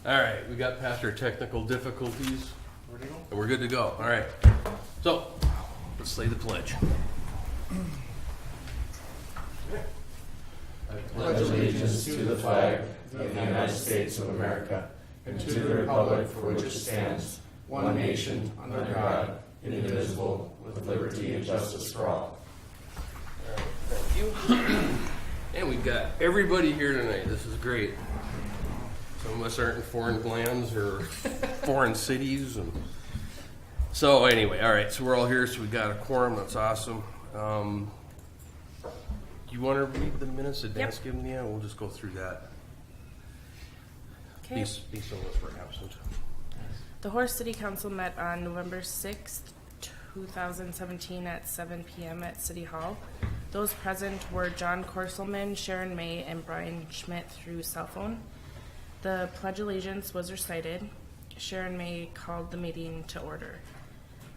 All right, we got past our technical difficulties. And we're good to go. All right. So, let's say the pledge. I pledge allegiance to the flag of the United States of America and to the republic for which it stands, one nation, under God, indivisible, with liberty and justice for all. All right, thank you. And we've got everybody here tonight. This is great. Some of us aren't in foreign lands or foreign cities. And so anyway, all right, so we're all here, so we got a quorum. That's awesome. Do you want to read the minutes that Dan's given me? We'll just go through that. Okay. These some of us were absent. The Horace City Council met on November 6th, 2017 at 7 p.m. at City Hall. Those present were John Korselman, Sharon May, and Brian Schmidt through cell phone. The Pledge of Allegiance was recited. Sharon May called the meeting to order.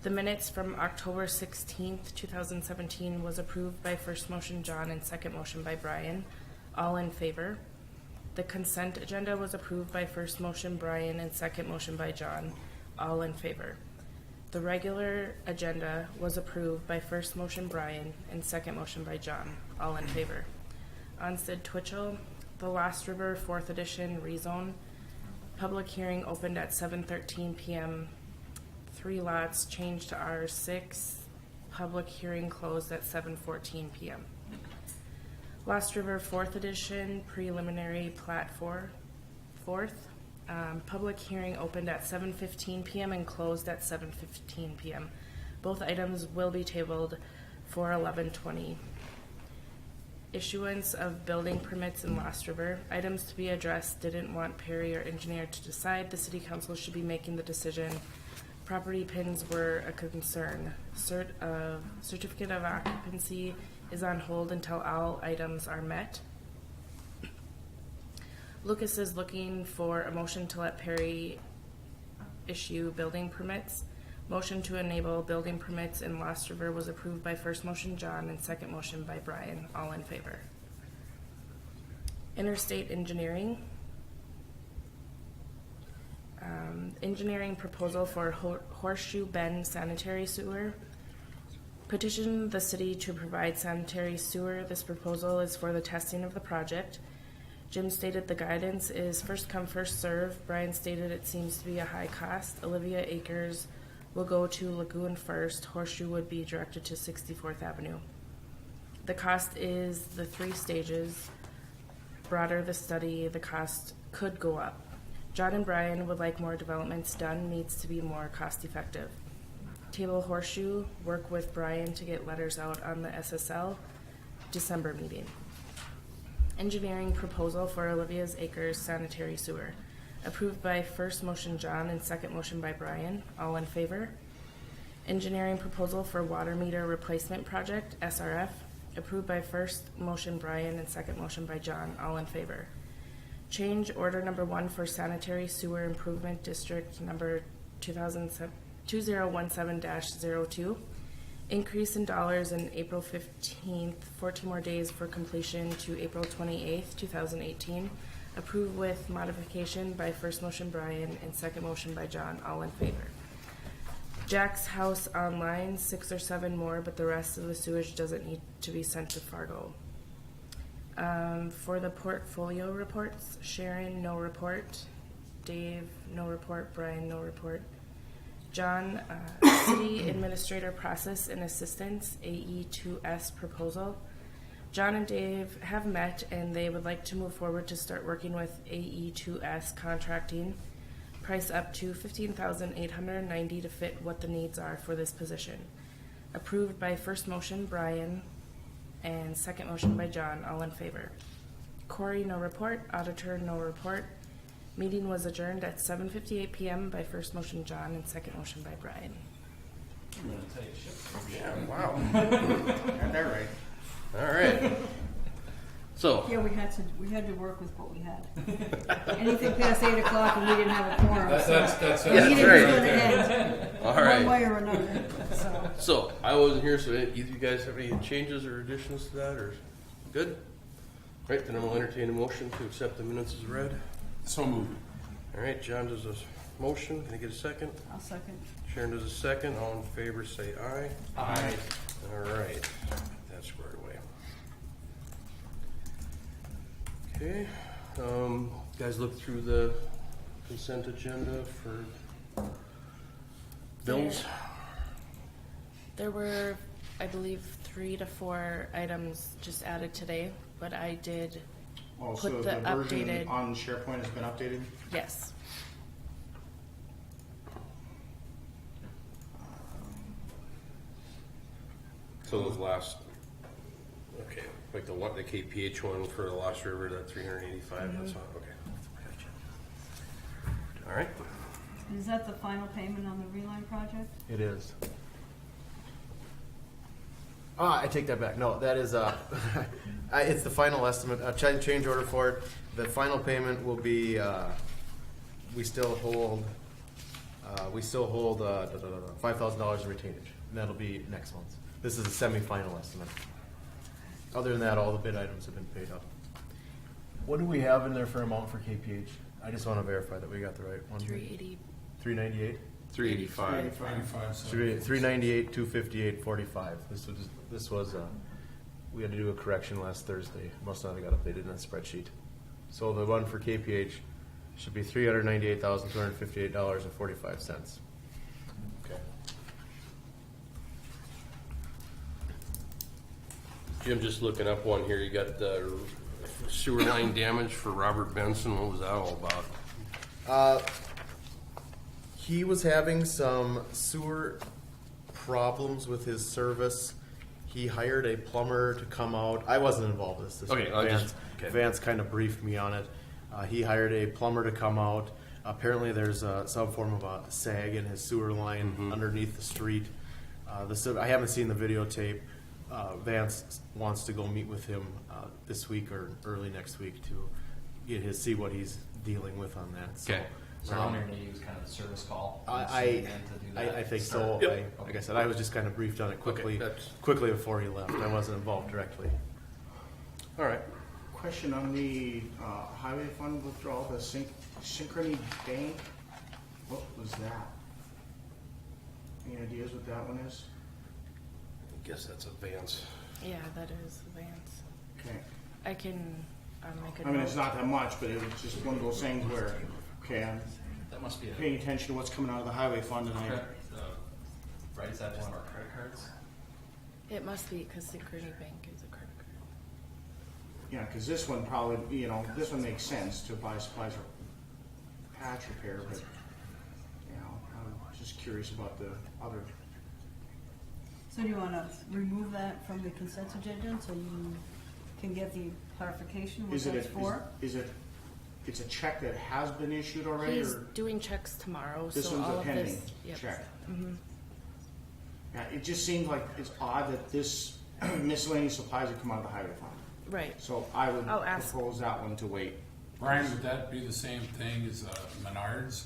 The minutes from October 16th, 2017 was approved by first motion John and second motion by Brian. All in favor. The consent agenda was approved by first motion Brian and second motion by John. All in favor. The regular agenda was approved by first motion Brian and second motion by John. All in favor. On Sid Twitchell, the Lost River 4th edition rezone. Public hearing opened at 7:13 p.m. 3 lots changed to R6. Public hearing closed at 7:14 p.m. Lost River 4th edition preliminary plat 4th. Public hearing opened at 7:15 p.m. and closed at 7:15 p.m. Both items will be tabled for 11:20. Issuance of building permits in Lost River. Items to be addressed didn't want Perry or engineer to decide. The city council should be making the decision. Property pins were a concern. Certificate of occupancy is on hold until all items are met. Lucas is looking for a motion to let Perry issue building permits. Motion to enable building permits in Lost River was approved by first motion John and second motion by Brian. All in favor. Interstate engineering. Engineering proposal for Horseshoe Bend sanitary sewer. Petition the city to provide sanitary sewer. This proposal is for the testing of the project. Jim stated the guidance is first come, first serve. Brian stated it seems to be a high cost. Olivia Acres will go to Lagoon first. Horseshoe would be directed to 64th Avenue. The cost is the 3 stages. Broader the study, the cost could go up. John and Brian would like more developments done, needs to be more cost effective. Table Horseshoe, work with Brian to get letters out on the SSL December meeting. Engineering proposal for Olivia's Acres sanitary sewer. Approved by first motion John and second motion by Brian. All in favor. Engineering proposal for water meter replacement project, SRF. Approved by first motion Brian and second motion by John. All in favor. Change order number 1 for sanitary sewer improvement district number 2017-02. Increase in dollars in April 15th, 14 more days for completion to April 28th, 2018. Approved with modification by first motion Brian and second motion by John. All in favor. Jack's House online, 6 or 7 more, but the rest of the sewage doesn't need to be sent to Fargo. For the portfolio reports, Sharon, no report. Dave, no report. Brian, no report. John, City Administrator Process and Assistance, AE2S proposal. John and Dave have met and they would like to move forward to start working with AE2S contracting. Price up to $15,890 to fit what the needs are for this position. Approved by first motion Brian and second motion by John. All in favor. Corey, no report. Auditor, no report. Meeting was adjourned at 7:58 p.m. by first motion John and second motion by Brian. I'm gonna tell you shit. Yeah, wow. Got that right. All right. So, Yeah, we had to work with what we had. Anything past 8 o'clock and we didn't have a quorum. That's Yeah, the that's meeting was right. going to end all one right. way or another. So, I wasn't here, so either you guys have any changes or additions to that, or good? Right, then I will entertain a motion to accept the minutes as read. So moved. All right, John does a motion. Can I get a second? I'll second. Sharon does a second. All in favor, say aye. Aye. All right, that's squared away. Okay, guys look through the consent agenda for bills. There were, I believe, 3 to 4 items just added today, but I did, Oh, Put so the the version updated- on SharePoint has been updated? yes. So those last, okay, like the one, the KPH one for the Lost River, that 385, that's all, okay. Gotcha. All right, Is that the final payment on the Reline project? It is. I take that back. No, that is, it's the final estimate, change order for it. The final payment will be, we still hold $5,000 in retainage. And that'll be next month. This is a semi-final estimate. Other than that, all the bid items have been paid up. What do we have in there for amount for KPH? I just want to verify that we got the right one. 380. 398? 385. 398, 258, 45. This was we had to do a correction last Thursday. Must not have got updated in that spreadsheet. So the one for KPH should be $398,258.45. Okay. Jim, just looking up one here, you got the sewer line damage for Robert Benson. What was that all about? He was having some sewer problems with his service. He hired a plumber to come out. I wasn't involved in this. Okay, okay. Vance kind of briefed me on it. He hired a plumber to come out. Apparently, there's some form of a sag in his sewer line underneath the street. I haven't seen the videotape. Vance wants to go meet with him this week or early next week to see what he's dealing with on that. So, Okay. So I'm going to use kind of the service call. I think so. Yep. Like I said, I was just kind of briefed on it quickly, Okay, that's- quickly before he left. I wasn't involved directly. All right. Question on the highway fund withdrawal, the Synchrony Bank, what was that? Any ideas what that one is? I guess that's a Vance. Yeah, that is Vance. Okay, I can make a I mean, it's note. not that much, but it was just one of those things where, okay, I'm That must be a paying attention to what's coming out of the highway fund and right? Is that one of our credit cards? It must be because Synchrony Bank is a credit card. yeah, cause this one probably, this one makes sense to buy supplies for patch repair, but, I'm just curious about the other. So do you want to remove that from the consent agenda so you can get the clarification what Is it that's for? It's a check that has been issued already, He's or doing checks tomorrow, this so one's all a of pending this. Yep. check? Yeah, it just seems like it's odd that this miscellaneous supplies would come out of the highway fund. Right. So I would I'll ask. propose that one to wait. Brian, would that be the same thing as Menards?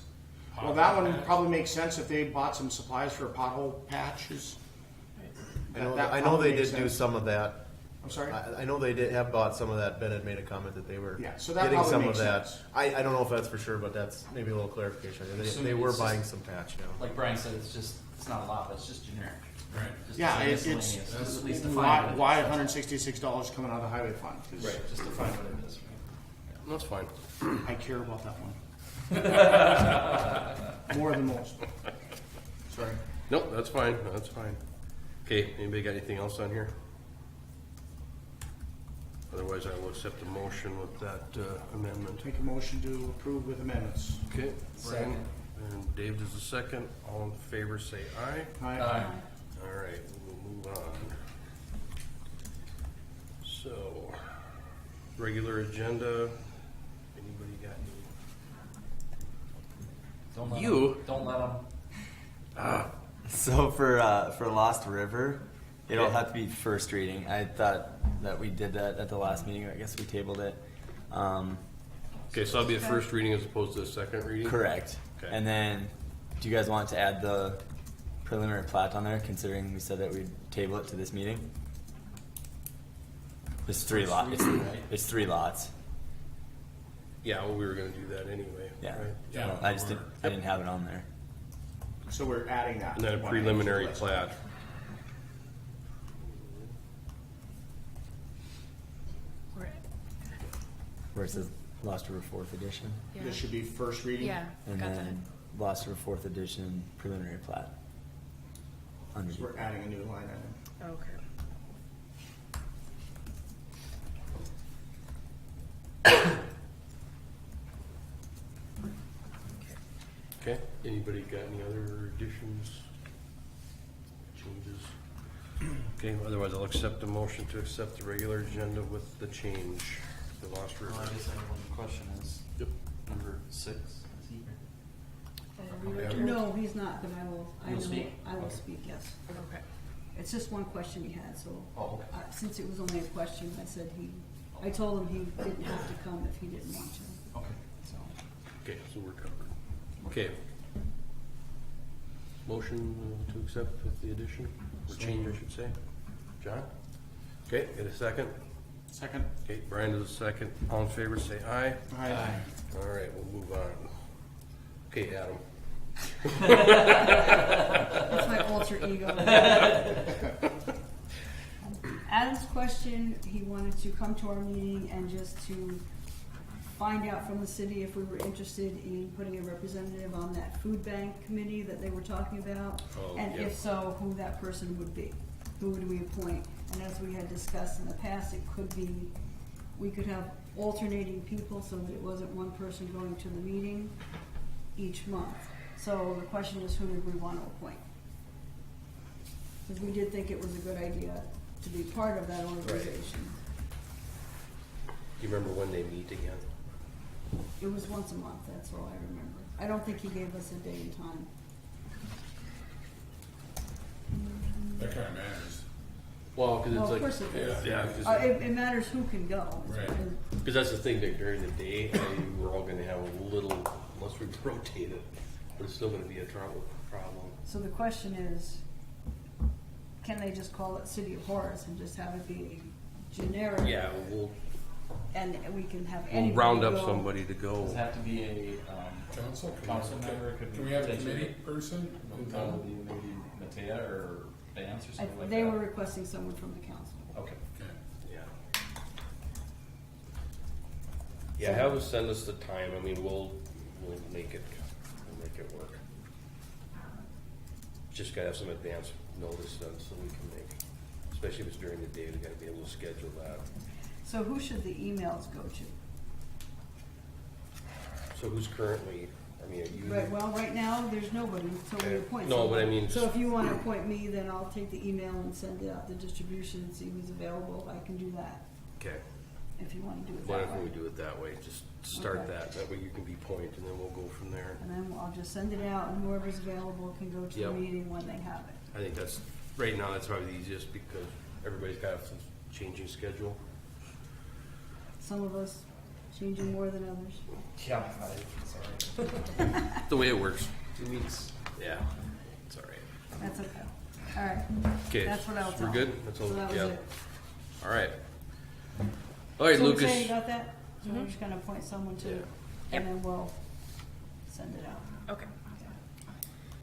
Well, that one Patch? probably makes sense if they bought some supplies for pothole patches. That I know probably they makes did do sense. some of that. I'm sorry? I know they did have bought some of that. Ben had made a comment that they were Yeah, so that getting probably some makes of that. sense. I don't know if that's for sure, but that's maybe a little clarification. They Assuming were it's buying just- some patch now. Like Brian said, it's not a lot, but it's just generic. Right. Just Yeah, as it's, miscellaneous. Just at least why define why what it is. $166 coming out of the highway fund? 'Cause Right, just define what it is. That's fine. I care about that one. More than most. Sorry. Nope, that's fine. That's fine. Okay, anybody got anything else on here? Otherwise, I will accept the motion with that amendment. Make a motion to approve with amendments. Okay, Brian Second. and Dave does a second. All in favor, say aye. Aye. All right, we'll move on. So, regular agenda. Anybody got Don't let You- them. Don't let them. any? So for Lost River, it'll Okay. have to be first reading. I thought that we did that at the last meeting. I guess we tabled it. Okay, so that'll be a first reading as opposed to a second reading? Correct. Okay. And then, do you guys want to add the preliminary plat on there, considering we said that we'd table it to this meeting? It's 3 lots. It's 3 lots. Yeah, well, we were gonna do that anyway, Yeah. right? Yeah. Well, I didn't have it on there. So we're adding that. And then a one preliminary to the list. plat. We're- Where it says Lost River 4th edition. Yeah. This should be first reading? Yeah, And got that. then Lost River 4th edition preliminary plat. So Underneath. we're adding a new line item. Okay. Okay, anybody got any other additions, changes? Okay, otherwise I'll accept a motion to accept the regular agenda with the change, the Lost River. Well, I guess I have one question is, Yep. number 6, is he here? No, he's not, but You'll speak? I will Okay. speak, yes. Okay. It's just one question he had, so, Oh, okay. since it was only a question, I told him he didn't have to come if he didn't want to, Okay. so. Okay, so we're covered. Okay. Motion to accept with the addition, or change I should say. John? Okay, get a second? Second? Okay, Brian does a second. All in favor, say aye. Aye. All right, we'll move on. Okay, Adam. That's my alter ego. Adam's question, he wanted to come to our meeting and just to find out from the city if we were interested in putting a representative on that food bank committee that they were talking about. Oh, And yeah. if so, who that person would be, who would we appoint? And as we had discussed in the past, it could be, we could have alternating people so that it wasn't one person going to the meeting each month. So the question is, who did we want to appoint? Because we did think it was a good idea to be part of that organization. Do you remember when they meet again? It was once a month, that's all I remember. I don't think he gave us a day and time. That kind of matters. Well, because Well, it's of like. course it does. Yeah, It matters who can go. Right. because that's the thing, that during the day, we're all gonna have a little, unless we rotate it, but it's still gonna be a problem. So the question is, can they just call it City of Horace and just have it be generic? Yeah, we'll And we can have anybody round up go. somebody to Does it go. have to be a Council? council member? Could Can we have a potentially- committee person? That would be maybe Matea or Vance or something like They that? were requesting someone from the council. Okay. Okay. Yeah. Yeah, have us send us the time, I mean, we'll make it work. Just gotta have some advance notice then, so we can make, especially if it's during the day, we gotta be able to schedule that. So who should the emails go to? So who's currently, I mean, are you? Right, well, right now, there's nobody until we Okay. appoint No, someone. but I mean So just- if you wanna appoint me, then I'll take the email and send out the distribution and see who's available. I can do that, Okay, if you wanna do it why that don't we way. do it that way, just start Okay. that way you can be point, and then we'll go from there. And then I'll just send it out, and whoever's available can go to the Yep. meeting when they have it. I think that's, right now, that's probably the easiest, because everybody's got a changing schedule. Some of us changing more than others. Yeah, sorry. The way it works. 2 weeks. Yeah, it's all right. That's okay. All right. Okay, That's what I'll so tell we're them. good? That's all, So that was yeah. it. All right. All right, So Lucas. Say you got that? So we're just gonna appoint someone to, Yeah. and then we'll send it out. Okay.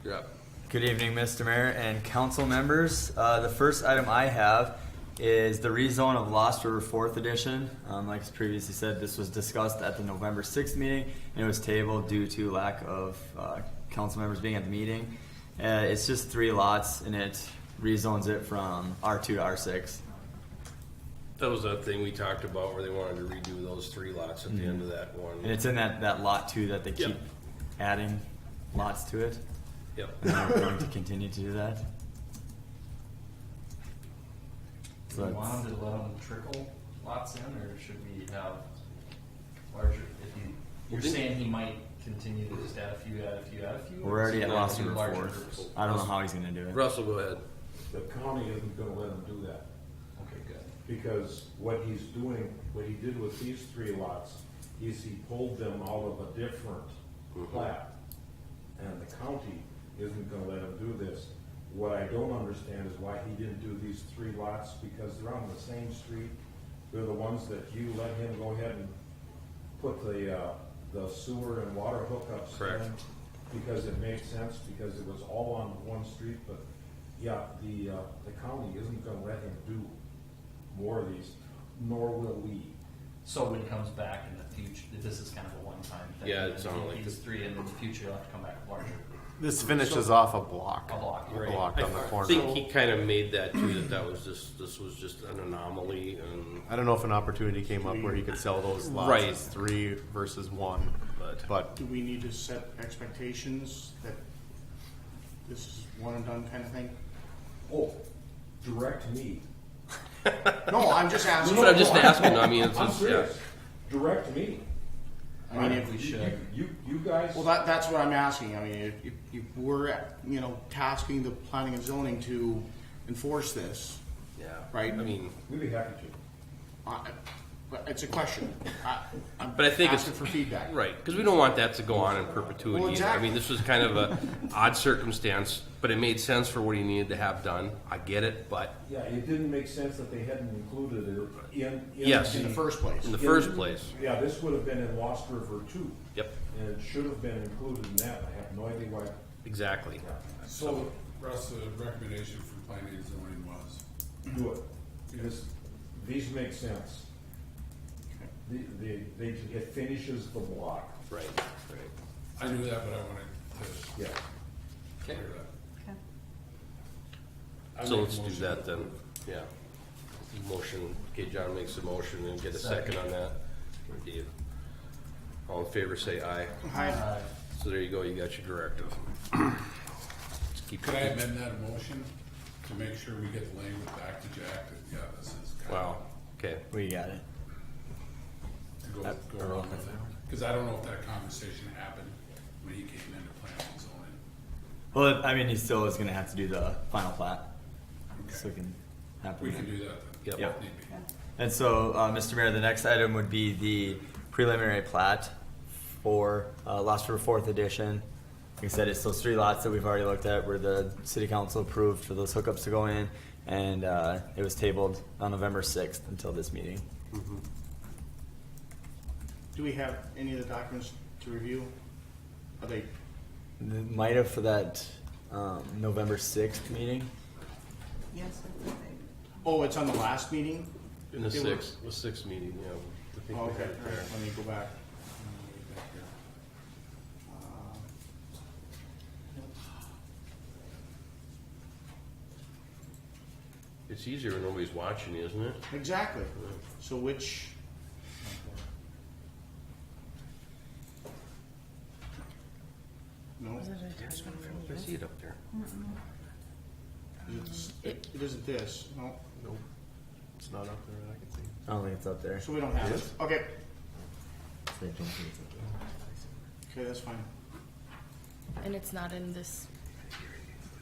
You're up. Good evening, Mr. Mayor and council members. The first item I have is the rezone of Lost River 4th Edition. Like as previously said, this was discussed at the November 6th meeting, and it was tabled due to lack of council members being at the meeting. It's just 3 lots, and it rezones it from R2 to R6. That was that thing we talked about where they wanted to redo those 3 lots at the end of that one. And it's in that lot 2 that they keep Yep. adding lots to it. Yep. And they're going to continue to do that. Do So we want them to let them trickle lots in, or should we have larger, you're didn't- saying he might continue to just add a few, add a few, add a few? we're already or at is he Lost gonna do River larger 4th. groups? I don't know how he's going to do it. Russell, go ahead. The county isn't gonna let him do that, Okay, good. because what he's doing, what he did with these 3 lots, is he pulled them out of a different plat. And the county isn't gonna let him do this. What I don't understand is why he didn't do these 3 lots, because they're on the same street. They're the ones that you let him go ahead and put the sewer and water hookups Correct. in because it made sense, because it was all on one street, but yeah, the county isn't gonna let him do more of these, nor will we. So when it comes back in the future, this is kind of a one-time thing. Yeah, it and sounded like these this. three, and in the future, you'll have to come back larger. This finishes off a block. A block, A right. block on the I corner. think he kind of made that too, that this was just an anomaly, and I don't know if an opportunity came up where he could sell those lots Right. as 3 versus 1, but Do we need to set expectations that this is one and done kind of thing? Oh, direct me. No, I'm just asking. but I'm just asking, I mean, it's I'm just, yeah. serious. Direct me. I mean, if We should. You guys. Well, that's what I'm asking. I mean, if we're, tasking the planning and zoning to enforce this, Yeah, Right. I mean, We'd be happy to. but it's a question. I'm but I think asking it's for feedback. right, because we don't want that to go on in perpetuity. Well, either. I exactly. mean, this was kind of a odd circumstance, but it made sense for what he needed to have done. I get it, but Yeah, it didn't make sense that they hadn't included it in. Yes. In the first place. in the first place, Yeah, this would have been in Lost River too, yep, and it should have been included in that. I have no idea why. exactly. So, Russ, the recommendation from planning and zoning was, Do it, because these make sense. It finishes the block. Right, right. I knew that, but I wanted to Yeah. clear that. Okay. I So make a let's do motion that to then. approve. Yeah. Motion. Okay, John makes a motion and get a second on that. Or Dave. All in favor, say aye. Hi. So there you go. You got your directive. Let's keep. Could I amend that motion to make sure we get the language back to Jack? That, yeah, this is kind Wow. Okay. We got it. of to go along with it. Because I don't know if that conversation happened when he came into planning and zoning. Well, I mean, he still is gonna have to do the final plat, Okay. so it can happen. We can do that then. Yep. if need be. And so, Mr. Mayor, the next item would be the preliminary plat for Lost River 4th Edition. Like I said, it's those 3 lots that we've already looked at where the city council approved for those hookups to go in, and it was tabled on November 6th until this meeting. Do we have any of the documents to review? Are they, Might have for that November 6th meeting. Yes, I think they. oh, it's on the last meeting? In the They were- sixth meeting, yeah. I think Oh, we okay, had it all there. right, let me go back. It's easier when nobody's watching, isn't it? Exactly. So which? No, Was it an attachment from I see you? it up there. it isn't this, no, nope. It's not up there that I can see. I don't think it's up there. so we don't have it. Okay, I don't think it's up there. okay, that's fine. And it's not in this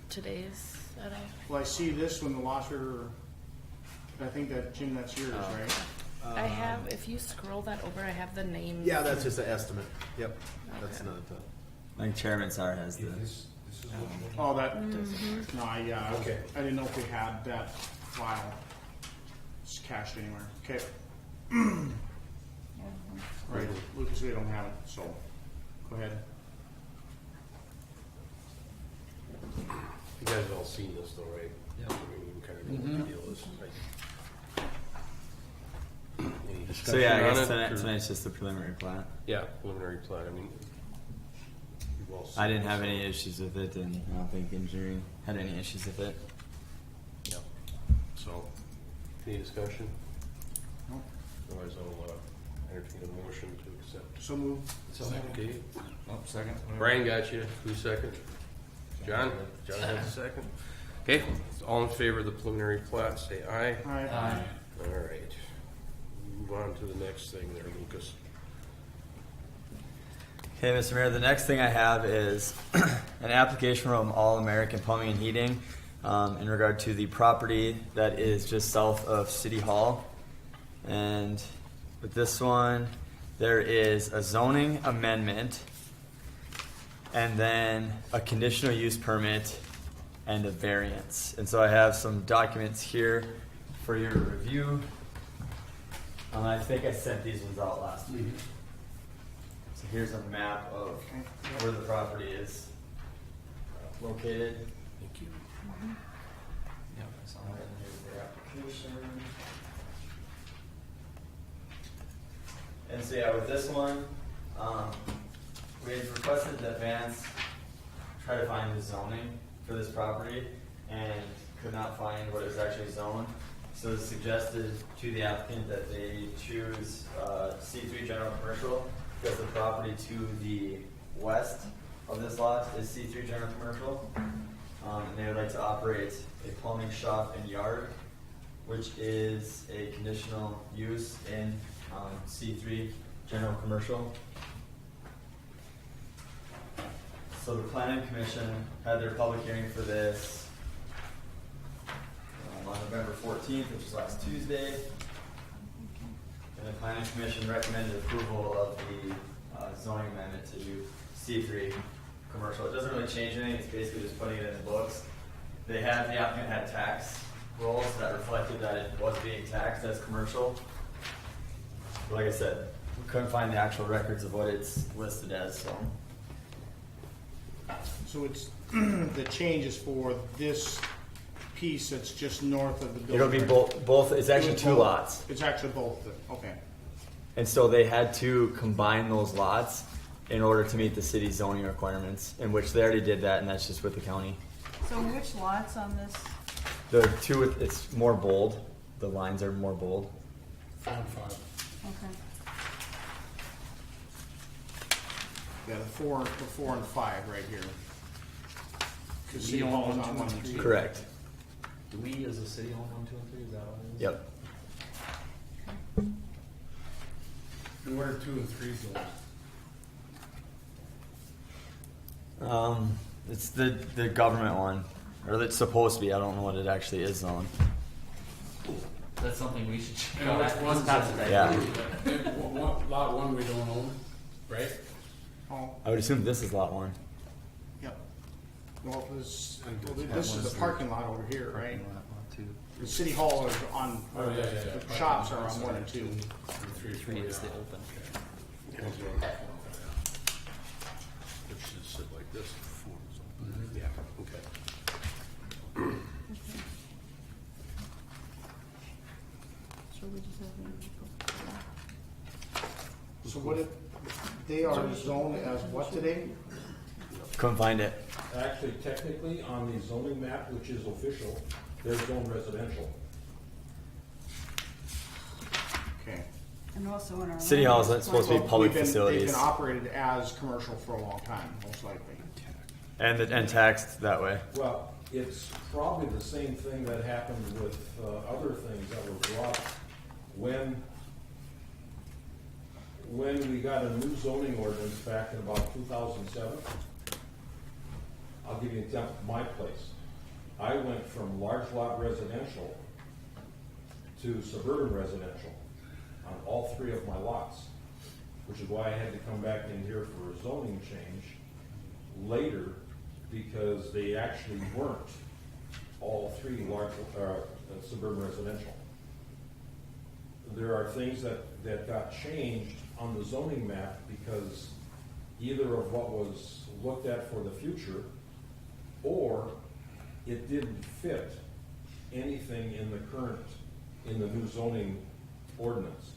today's at all? Well, I see this one, the Lost River, I think that, Jim, that's yours, right? I have, if you scroll that over, I have the names. Yeah, that's just an estimate. Yep, that's Okay. not. I think Chairman Sar has the. This is what. Oh, that, no, Okay. I didn't know if we had that file. It's cached anywhere, okay, right, Lucas, we don't have it, so, go ahead. You guys have all seen this though, right? Yeah. I mean, you kind of know what the deal is. Any So discussion yeah, I on guess it, or- tonight's just the preliminary plat. Yeah, preliminary plat, I mean. you've all seen I didn't this, have so- any issues with it, and I don't think engineering had any issues with it. Yeah. So, any discussion? No. Otherwise, I'll entertain a motion to accept. So move. Okay, Oh, second. Brian got you, who's second? John? John has a second. Okay, all in favor of the preliminary plat, say aye. Aye. All right. Move on to the next thing there, Lucas. Okay, Mr. Mayor, the next thing I have is an application from All American Plumbing and Heating in regard to the property that is just south of City Hall. And with this one, there is a zoning amendment and then a conditional use permit and a variance. And so I have some documents here for your review. I think I sent these ones out last week. Here's a map of where the property is located. Thank you. Yeah, I saw And that. here's their application. And so yeah, with this one, we had requested that Vance try to find the zoning for this property and could not find what is actually zoned. So it suggested to the applicant that they choose C3 general commercial because the property to the west of this lot is C3 general commercial. And they would like to operate a plumbing shop and yard, which is a conditional use in C3 general commercial. So the planning commission had their public hearing for this on November 14th, which is last Tuesday. And the planning commission recommended approval of the zoning amendment to do C3 commercial. It doesn't really change anything, it's basically just putting it in the books. The applicant had tax rolls that reflected that it was being taxed as commercial. But like I said, we couldn't find the actual records of what it's listed as, so. So it's, the change is for this piece that's just north of the building. It'll be both, it's actually two lots. It's actually both, okay. And so they had to combine those lots in order to meet the city zoning requirements, in which they already did that, and that's just with the county. So which lots on this? The two, it's more bold, the lines are more bold. 4 and 5. Okay. Yeah, the four and five right here. Cause City Hall is on 1 and 2. Correct. Do we as a city own 1, 2, and 3? Is that what it is? Yep. And what are 2 and 3 zones? It's the government one, or it's supposed to be. I don't know what it actually is zoned. That's something we should check And out. which one's Not zoned? today. Yeah. And lot 1 we don't own, right? Oh, I would assume this is lot 1. yep. Well, this is the parking lot over here, right? The City Hall is on, Oh, yeah. the shops are on 1 and 2. 3 is the open. It should sit like this. Yeah, okay. So we just have So what if, they are zoned as what today? Couldn't find it. Actually, technically, on the zoning map, which is official, they're zoned residential. Okay. and also in our. City Hall is land supposed to be plan. public They've facilities been operated as commercial for a long time, most likely. and taxed that way. Well, it's probably the same thing that happened with other things that were brought when we got a new zoning ordinance back in about 2007. I'll give you an example of my place. I went from large lot residential to suburban residential on all 3 of my lots, which is why I had to come back in here for a zoning change later, because they actually weren't all 3 large suburban residential. There are things that got changed on the zoning map because either of what was looked at for the future, or it didn't fit anything in the new zoning ordinance.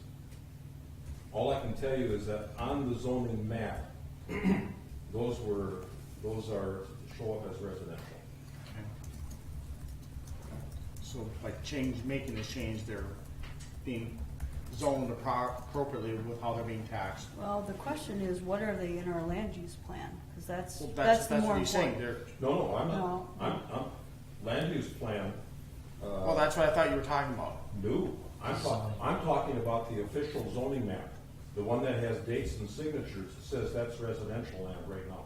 All I can tell you is that on the zoning map, those show up as residential. Okay. So like making this change, they're being zoned appropriately with how they're being taxed. Well, the question is, what are they in our land use plan? Because that's Well, the that's more what he's saying. important. No, I'm No. not. I'm land use plan. Well, that's what I thought you were talking about. No, I'm talking about the official zoning map, the one that has dates and signatures. It says that's residential land right now.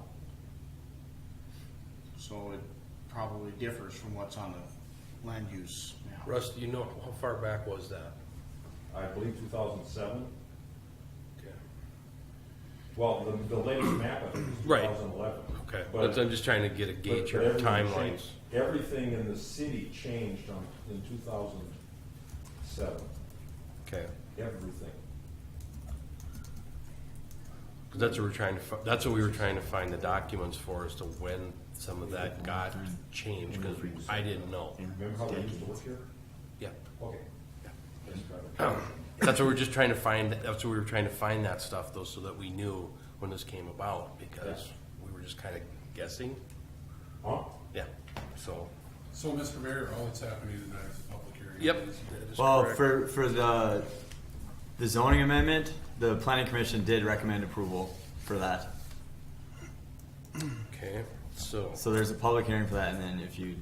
So it probably differs from what's on the land use map. Russ, do you know how far back was that? I believe 2007. Okay. Well, the latest map, I think, is Right. 2011. Okay, But- but I'm just trying to get a gauge but of everything timelines. changed. Everything in the city changed in 2007. Okay. Everything. 'Cause that's what we're trying to, that's what we were trying to find the documents for, as to when some of that got changed, because I didn't know. Remember how they used to work here? Yeah. Okay. That's what we're just trying to find, that's what we were trying to find that stuff though, so that we knew when this came about, because we were just kinda guessing. Huh? Yeah, so, So, Mr. Mayor, all that's happening tonight is a public hearing. yep. that is Well, correct. for the zoning amendment, the planning commission did recommend approval for that. Okay, so, So there's a public hearing for that, and then if you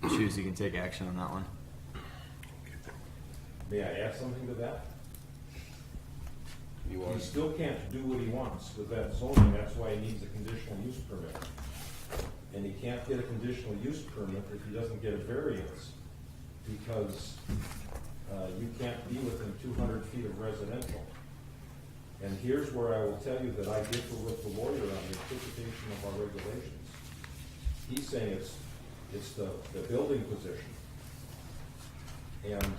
choose, you can take action on that one. May I add something to that? you He want, still can't do what he wants with that zoning, that's why he needs a conditional use permit. And he can't get a conditional use permit if he doesn't get a variance, because you can't be within 200 feet of residential. And here's where I will tell you that I differ with the lawyer on the interpretation of our regulations. He's saying it's the building position. And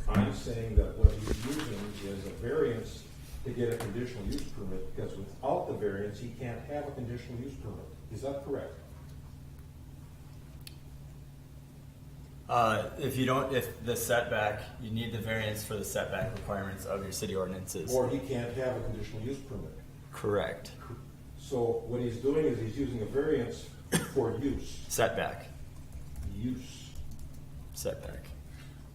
I'm saying that what he's using is a variance to get a conditional use permit, because without the variance, he can't have a conditional use permit. Is that correct? If the setback, you need the variance for the setback requirements of your city ordinances. Or he can't have a conditional use permit. Correct. So what he's doing is he's using a variance for use. Setback. Use. Setback.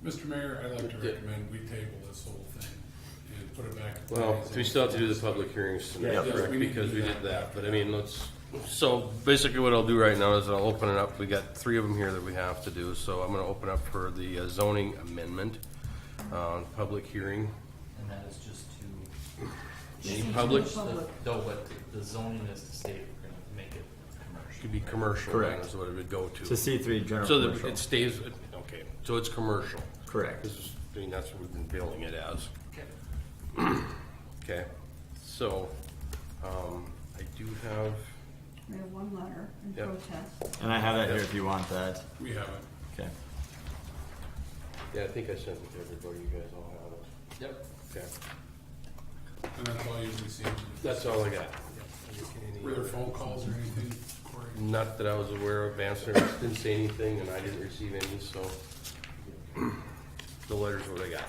Mr. Mayor, I'd like to recommend we table this whole thing and put it back. to well, planning we still have to do the public hearings tonight, Yes, correct, we need to because do we that. did that, but I mean, so basically what I'll do right now is I'll open it up, we got 3 of them here that we have to do, so I'm gonna open up for the zoning amendment, public hearing. And that is just to. Any Just public? to the public. No, but the zoning is to state we're gonna make it commercial. Could be commercial, then Correct. is what it would go To to. C3 general So that commercial. it stays, okay, so it's commercial. Correct. This is, I mean, that's what we've been billing it as. Okay. Okay, so, I do have, We have one letter in Yep. protest. And I have that here if you want that. We have it. Okay. yeah, I think I sent it to everybody, you guys all have it. Yep. Okay, And that's all you've received. that's all I got. Were there phone calls or anything, Corey? Not that I was aware of, Vance didn't say anything, and I didn't receive any, so the letter's what I got.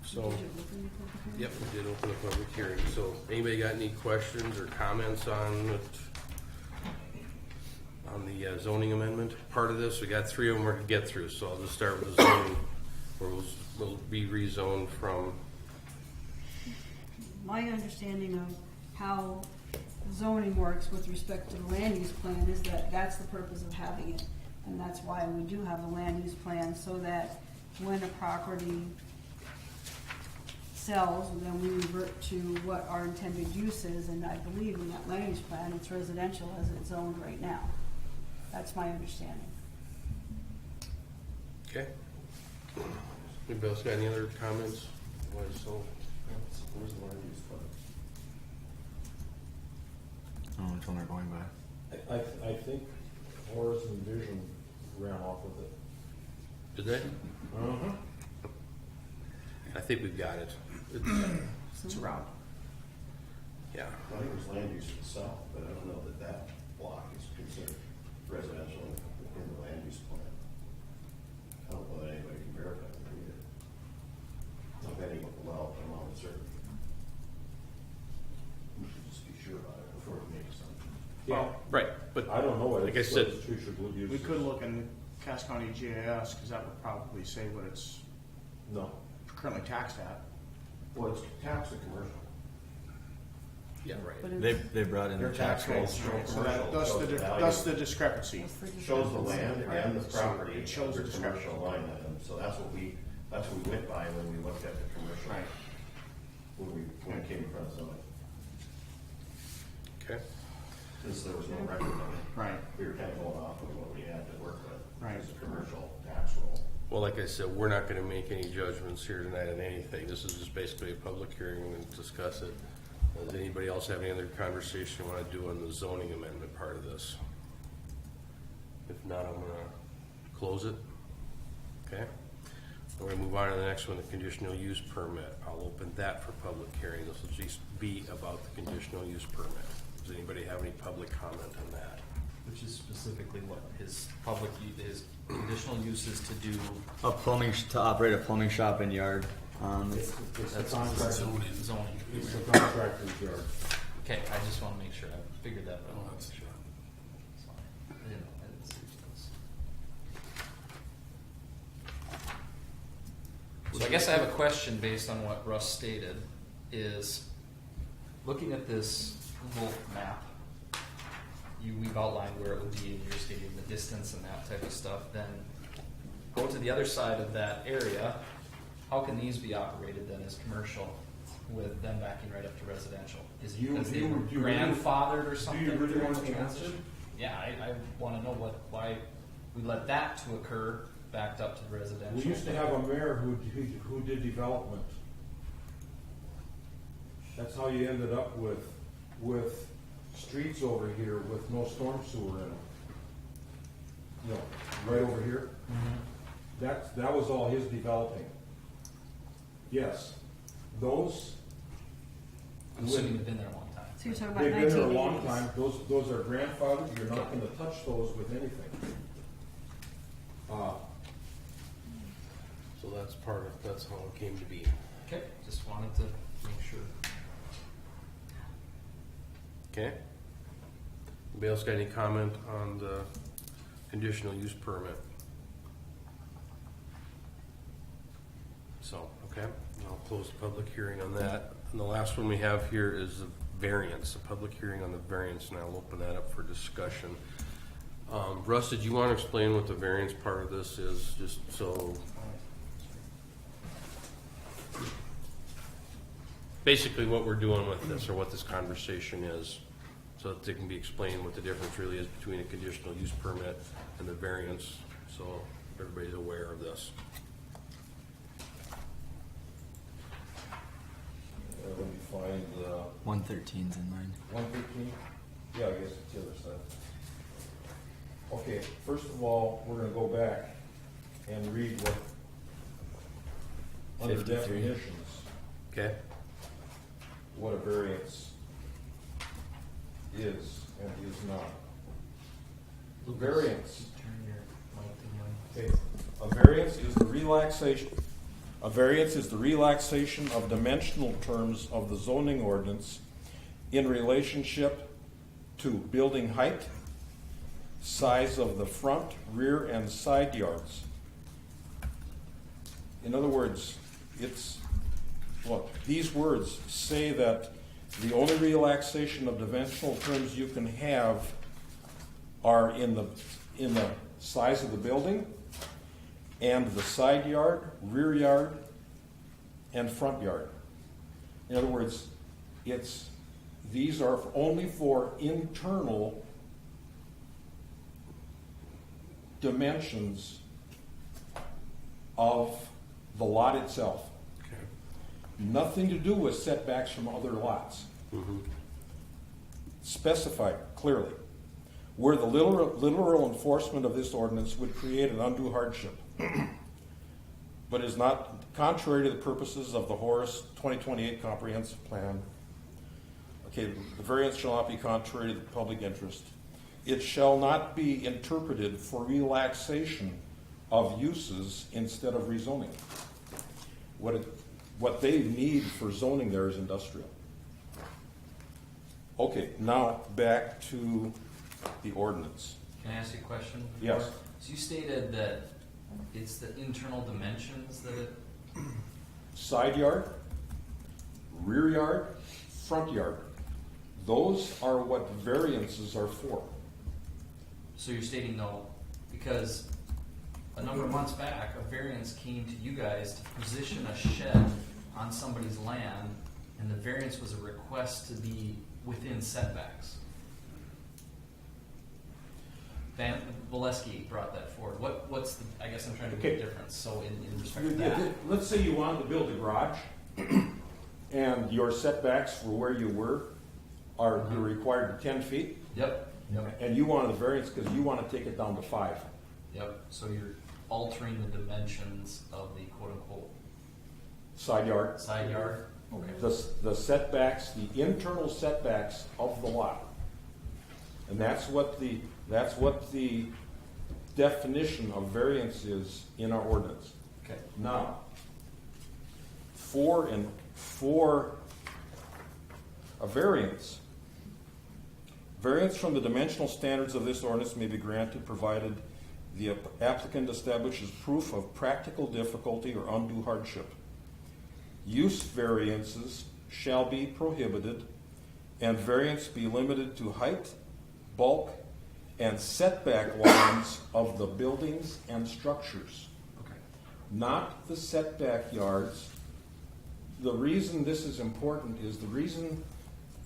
So, Did you open the public hearing? yep, we did open a public hearing, so anybody got any questions or comments on it? On the zoning amendment part of this, we got 3 of them we're gonna get through, so I'll just start with the zoning, where we'll be rezoned from, My understanding of how zoning works with respect to the land use plan is that that's the purpose of having it. And that's why we do have a land use plan, so that when a property sells, then we revert to what our intended use is, and I believe in that land use plan, it's residential as it's zoned right now. That's my understanding. okay? Anybody else got any other comments? Why so? Where's the land use plan? I don't know which one they're going by. I think Horace and Vision ran off with it. Did they? Uh-huh. I think we've got it. It's around. Yeah, I think it was land use itself, but I don't know that that block is considered residential in the land use plan. I don't know that anybody can verify that either. Not any well, I'm not certain. We should just be sure about it before we make something. Yeah, right, but I don't know what Like I it's, said, what its future use We is. could look in Cass County GIS, because that would probably say what it's No. currently taxed at. Well, it's taxed as commercial. yeah, right. But it's- They brought in Their the tax tax rolls rolls. show So that, commercial, shows the value. that's the discrepancy. that's the Shows the discrepancy. land and the So property. it shows the under discrepancy. commercial line item, so that's what we went by when we looked at the commercial. Right. When we came in front of zoning, Okay, since there was no record of it. Right. We were kind of going off of what we had to work with. Right. As a commercial tax roll. well, like I said, we're not gonna make any judgments here tonight on anything. This is just basically a public hearing, we're gonna discuss it. Does anybody else have any other conversation you wanna do on the zoning amendment part of this? If not, I'm gonna close it. Okay? We're gonna move on to the next one, the conditional use permit. I'll open that for public hearing. This will just be about the conditional use permit. Does anybody have any public comment on that? Which is specifically what his his conditional use is to do. To operate a plumbing shop and yard. It's the That's contractor, zoning. it's the contractor's yard. Okay, I just wanna make sure, I figured that out. Oh, that's sure. It's fine. I didn't see this. So I guess I have a question based on what Russ stated, is looking at this Google map, we've outlined where it would be, and you're stating the distance and that type of stuff, then go to the other side of that area, how can these be operated then as commercial with them backing right up to residential? Is it because they were grandfathered or something? Do you really during want the the answer? transition? Yeah, I wanna know why we let that to occur backed up to the residential. We used to have a mayor who did development. That's how you ended up with streets over here with no storm sewer in them. You know, right over here. That was all his developing. Yes, those. I'm assuming they've been there a long time. So you're talking about They've been there a 1980s. long time. Those are grandfathered. You're not gonna touch those with anything. So that's how it came to be. Okay, just wanted to make sure. Okay? Anybody else got any comment on the conditional use permit? So, okay, I'll close the public hearing on that. And the last one we have here is the variance, the public hearing on the variance, and I'll open that up for discussion. Russ, did you want to explain what the variance part of this is, just so? Basically what we're doing with this, or what this conversation is, so that it can be explained what the difference really is between a conditional use permit and the variance, so everybody's aware of this. Let me find 113's in mine. 113? Yeah, I guess it's the other side. Okay, first of all, we're gonna go back and read what, under 53. definitions, Okay? what a variance is and is not. Variance. Turn your mic to Okay. A variance is the relaxation. A variance is the relaxation of dimensional terms of the zoning ordinance in relationship to building height, size of the front, rear, and side yards. In other words, these words say that the only relaxation of dimensional terms you can have are in the size of the building and the side yard, rear yard, and front yard. In other words, these are only for internal dimensions of the lot itself. Okay. Nothing to do with setbacks from other lots. Specified clearly. Where the literal enforcement of this ordinance would create an undue hardship, but is not contrary to the purposes of the Horace 2028 Comprehensive Plan. Okay, the variance shall not be contrary to the public interest. It shall not be interpreted for relaxation of uses instead of rezoning. What they need for zoning there is industrial. Okay, now back to the ordinance. Can I ask you a question? Yes. So you stated that it's the internal dimensions that it, Side yard, rear yard, front yard. Those are what variances are for. so you're stating no, because a number of months back, a variance came to you guys to position a shed on somebody's land, and the variance was a request to be within setbacks. Van Valesky brought that forward. What's the, I guess I'm trying to get Okay. a difference, so in respect to that. Let's say you wanted to build a garage, and your setbacks for where you were you're required 10 feet, Yep, and you wanted a variance because you want to take it down to 5. yep, so you're, altering the dimensions of the quote-unquote Side yard. side yard? Okay. The setbacks, the internal setbacks of the lot. And that's what the definition of variance is in our ordinance. Okay. Now, for a variance from the dimensional standards of this ordinance may be granted provided the applicant establishes proof of practical difficulty or undue hardship. Use variances shall be prohibited, and variance be limited to height, bulk, and setback lines of the buildings and structures, Okay. not the setback yards. The reason this is important is the reason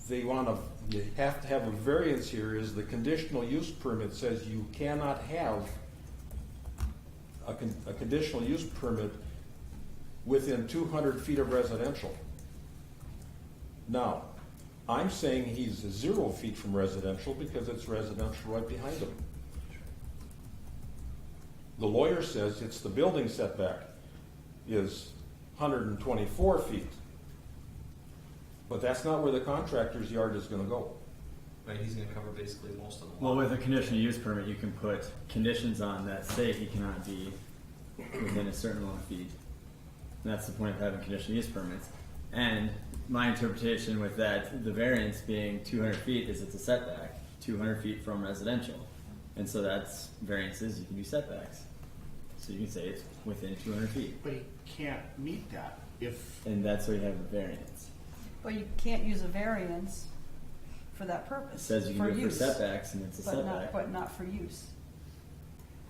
you have to have a variance here is the conditional use permit says you cannot have a conditional use permit within 200 feet of residential. Now, I'm saying he's 0 feet from residential because it's residential right behind him. The lawyer says it's the building setback is 124 feet. But that's not where the contractor's yard is going to go. Right, he's gonna cover basically most of the Well, lot. with a conditional use permit, you can put conditions on that say he cannot be within a certain amount of feet. And that's the point of having conditional use permits. And my interpretation with that, the variance being 200 feet is it's a setback, 200 feet from residential. And so that's variances, you can do setbacks. So you can say it's within 200 feet. But he can't meet that if, And that's why you have a variance. But you can't use a variance for that It purpose. says you can do it for use, setbacks and it's a but not, setback. but not for use.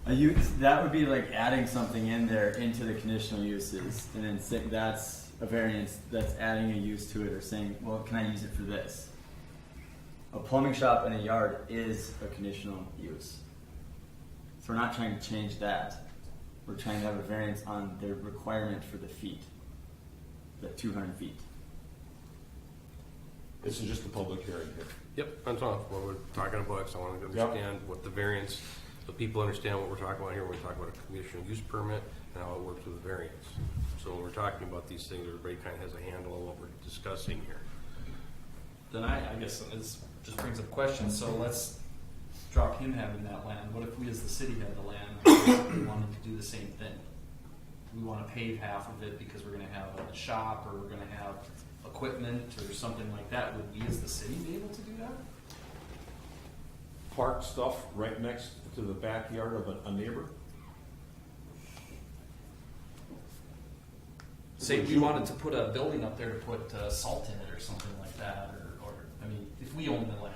That would be like adding something in there into the conditional uses, and then saying that's a variance that's adding a use to it, or saying, well, can I use it for this? A plumbing shop in a yard is a conditional use. So we're not trying to change that. We're trying to have a variance on the requirement for the feet, the 200 feet. This is just a public hearing here. Yep, that's all what we're talking about, so I want to understand what the variance, so people understand what we're talking about here when we talk about a conditional use permit and how it works with the variance. So when we're talking about these things, everybody kind of has a handle on what we're discussing here. Then I guess this just brings up questions, so let's drop him having that land. What if we as the city had the land and we wanted to do the same thing? We want to pave half of it because we're going to have a shop or we're going to have equipment or something like that. Would we as the city be able to do that? Park stuff right next to the backyard of a neighbor. Say we wanted to put a building up there to put salt in it or something like that, or I mean, if we owned the land,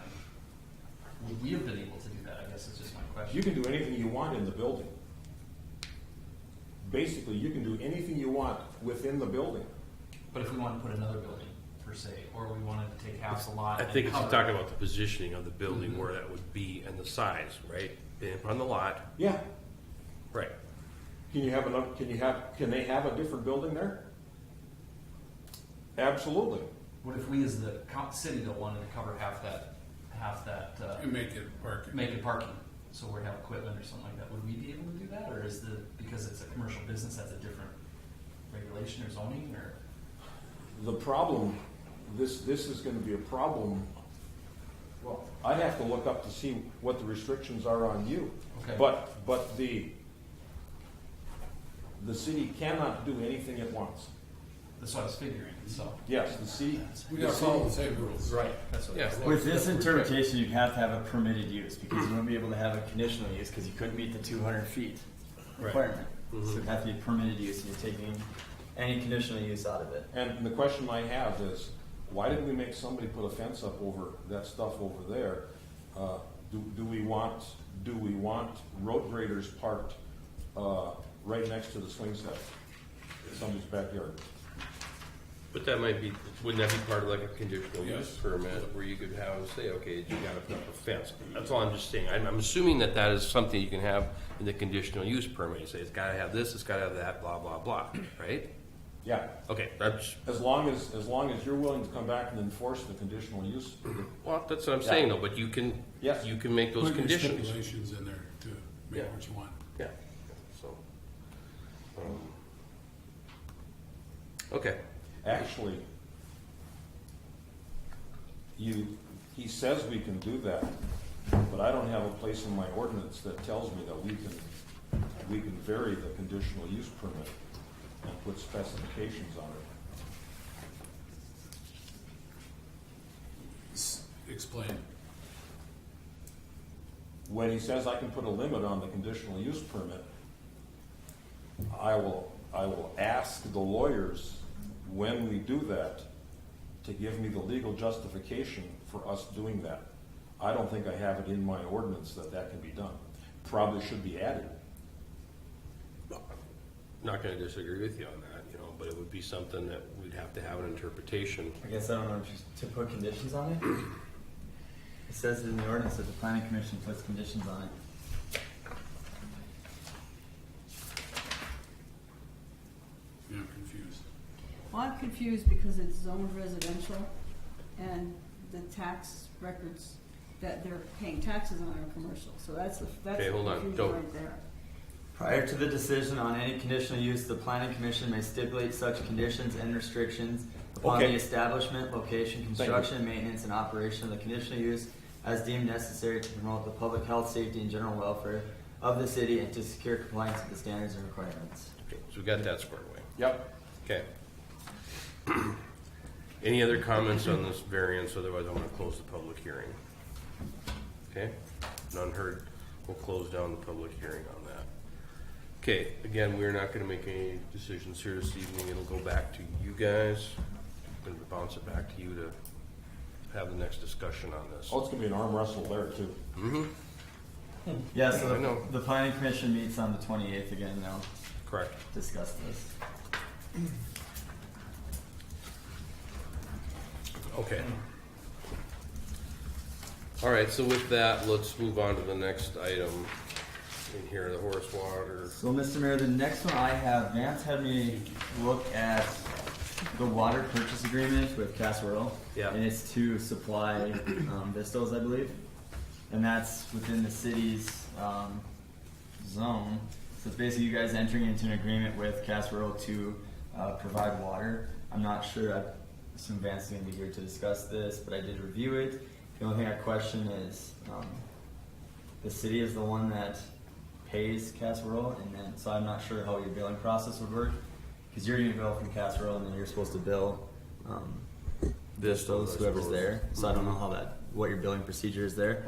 would we have been able to do that? I guess is just my question. You can do anything you want in the building. Basically, you can do anything you want within the building. But if we wanted to put another building, per se, or we wanted to take half the lot I and think it's cover talking about the positioning of the building, where that would be and the size, right? Being on the lot, Yeah. right? Can they have a different building there? Absolutely. What if we as the city though wanted to cover half that, And make it parking. make it parking, so we have equipment or something like that, would we be able to do that, or is because it's a commercial business, that's a different regulation or zoning, or? The problem, this is gonna be a problem. Well, I'd have to look up to see what the restrictions are on you. Okay. But the city cannot do anything it wants. That's what I was figuring, so. Yes, the city. We gotta follow the same rules. Right, that's what. Yeah. With this interpretation, you have to have a permitted use, because you wouldn't be able to have a conditional use, because you couldn't meet the 200 feet requirement. So it'd have to be permitted use, and you're taking any conditional use out of it. And the question I have is, why did we make somebody put a fence up over that stuff over there? Do we want road graders parked right next to the swing set in somebody's backyard? But that might be, wouldn't that be part of like a conditional use Yes. permit where you could have, say, okay, you gotta put up a fence? That's all I'm just saying. I'm assuming that that is something you can have in the conditional use permit. You say, it's gotta have this, it's gotta have that, blah, blah, blah, right? Yeah, Okay, that's, as long as you're willing to come back and enforce the conditional use. well, that's what I'm saying though, but you can, Yes. you can make those Put your conditions. stipulations in there to make Yeah. what you want. Yeah, so, Okay. Actually, he says we can do that, but I don't have a place in my ordinance that tells me that we can vary the conditional use permit and put specifications on it. Explain. When he says I can put a limit on the conditional use permit, I will ask the lawyers when we do that to give me the legal justification for us doing that. I don't think I have it in my ordinance that can be done. Probably should be added. Not gonna disagree with you on that, but it would be something that we'd have to have an interpretation. I guess I don't know if to put conditions on it. It says in the ordinance that the planning commission puts conditions on it. Yeah, I'm confused. Well, I'm confused because it's zoned residential and the tax records that they're paying taxes on are commercial. So that's the Okay, hold on. confusion Don't- right there. Prior to the decision on any conditional use, the planning commission may stipulate such conditions and restrictions upon Okay. the establishment, location, construction, maintenance, and operation of the conditional use as deemed necessary to promote the public health, safety, and general welfare of the city and to secure compliance with the standards and requirements. Okay, so we got that squared away. Yep. Okay. Any other comments on this variance? Otherwise, I'm gonna close the public hearing. Okay, none heard. We'll close down the public hearing on that. Okay, again, we're not gonna make any decisions here this evening. It'll go back to you guys. I'm gonna bounce it back to you to have the next discussion on this. Oh, it's gonna be an arm wrestle there too. Mm-hmm. Yeah, so I know. the planning commission meets on the 28th again now. Correct. Discuss this. Okay. All right, so with that, let's move on to the next item in here, the Horace Water. So, Mr. Mayor, the next one I have, Vance had me look at the water purchase agreement with Casserole. Yeah. And it's to supply Vistos, I believe. And that's within the city's zone. So it's basically you guys entering into an agreement with Casserole to provide water. I'm not sure, I assume Vance is going to be here to discuss this, but I did review it. The only thing I question is the city is the one that pays Casserole, and then so I'm not sure how your billing process would work, because you're going to bill from Casserole, and then you're supposed to bill Vistos, whoever's there. So I don't know how what your billing procedure is there.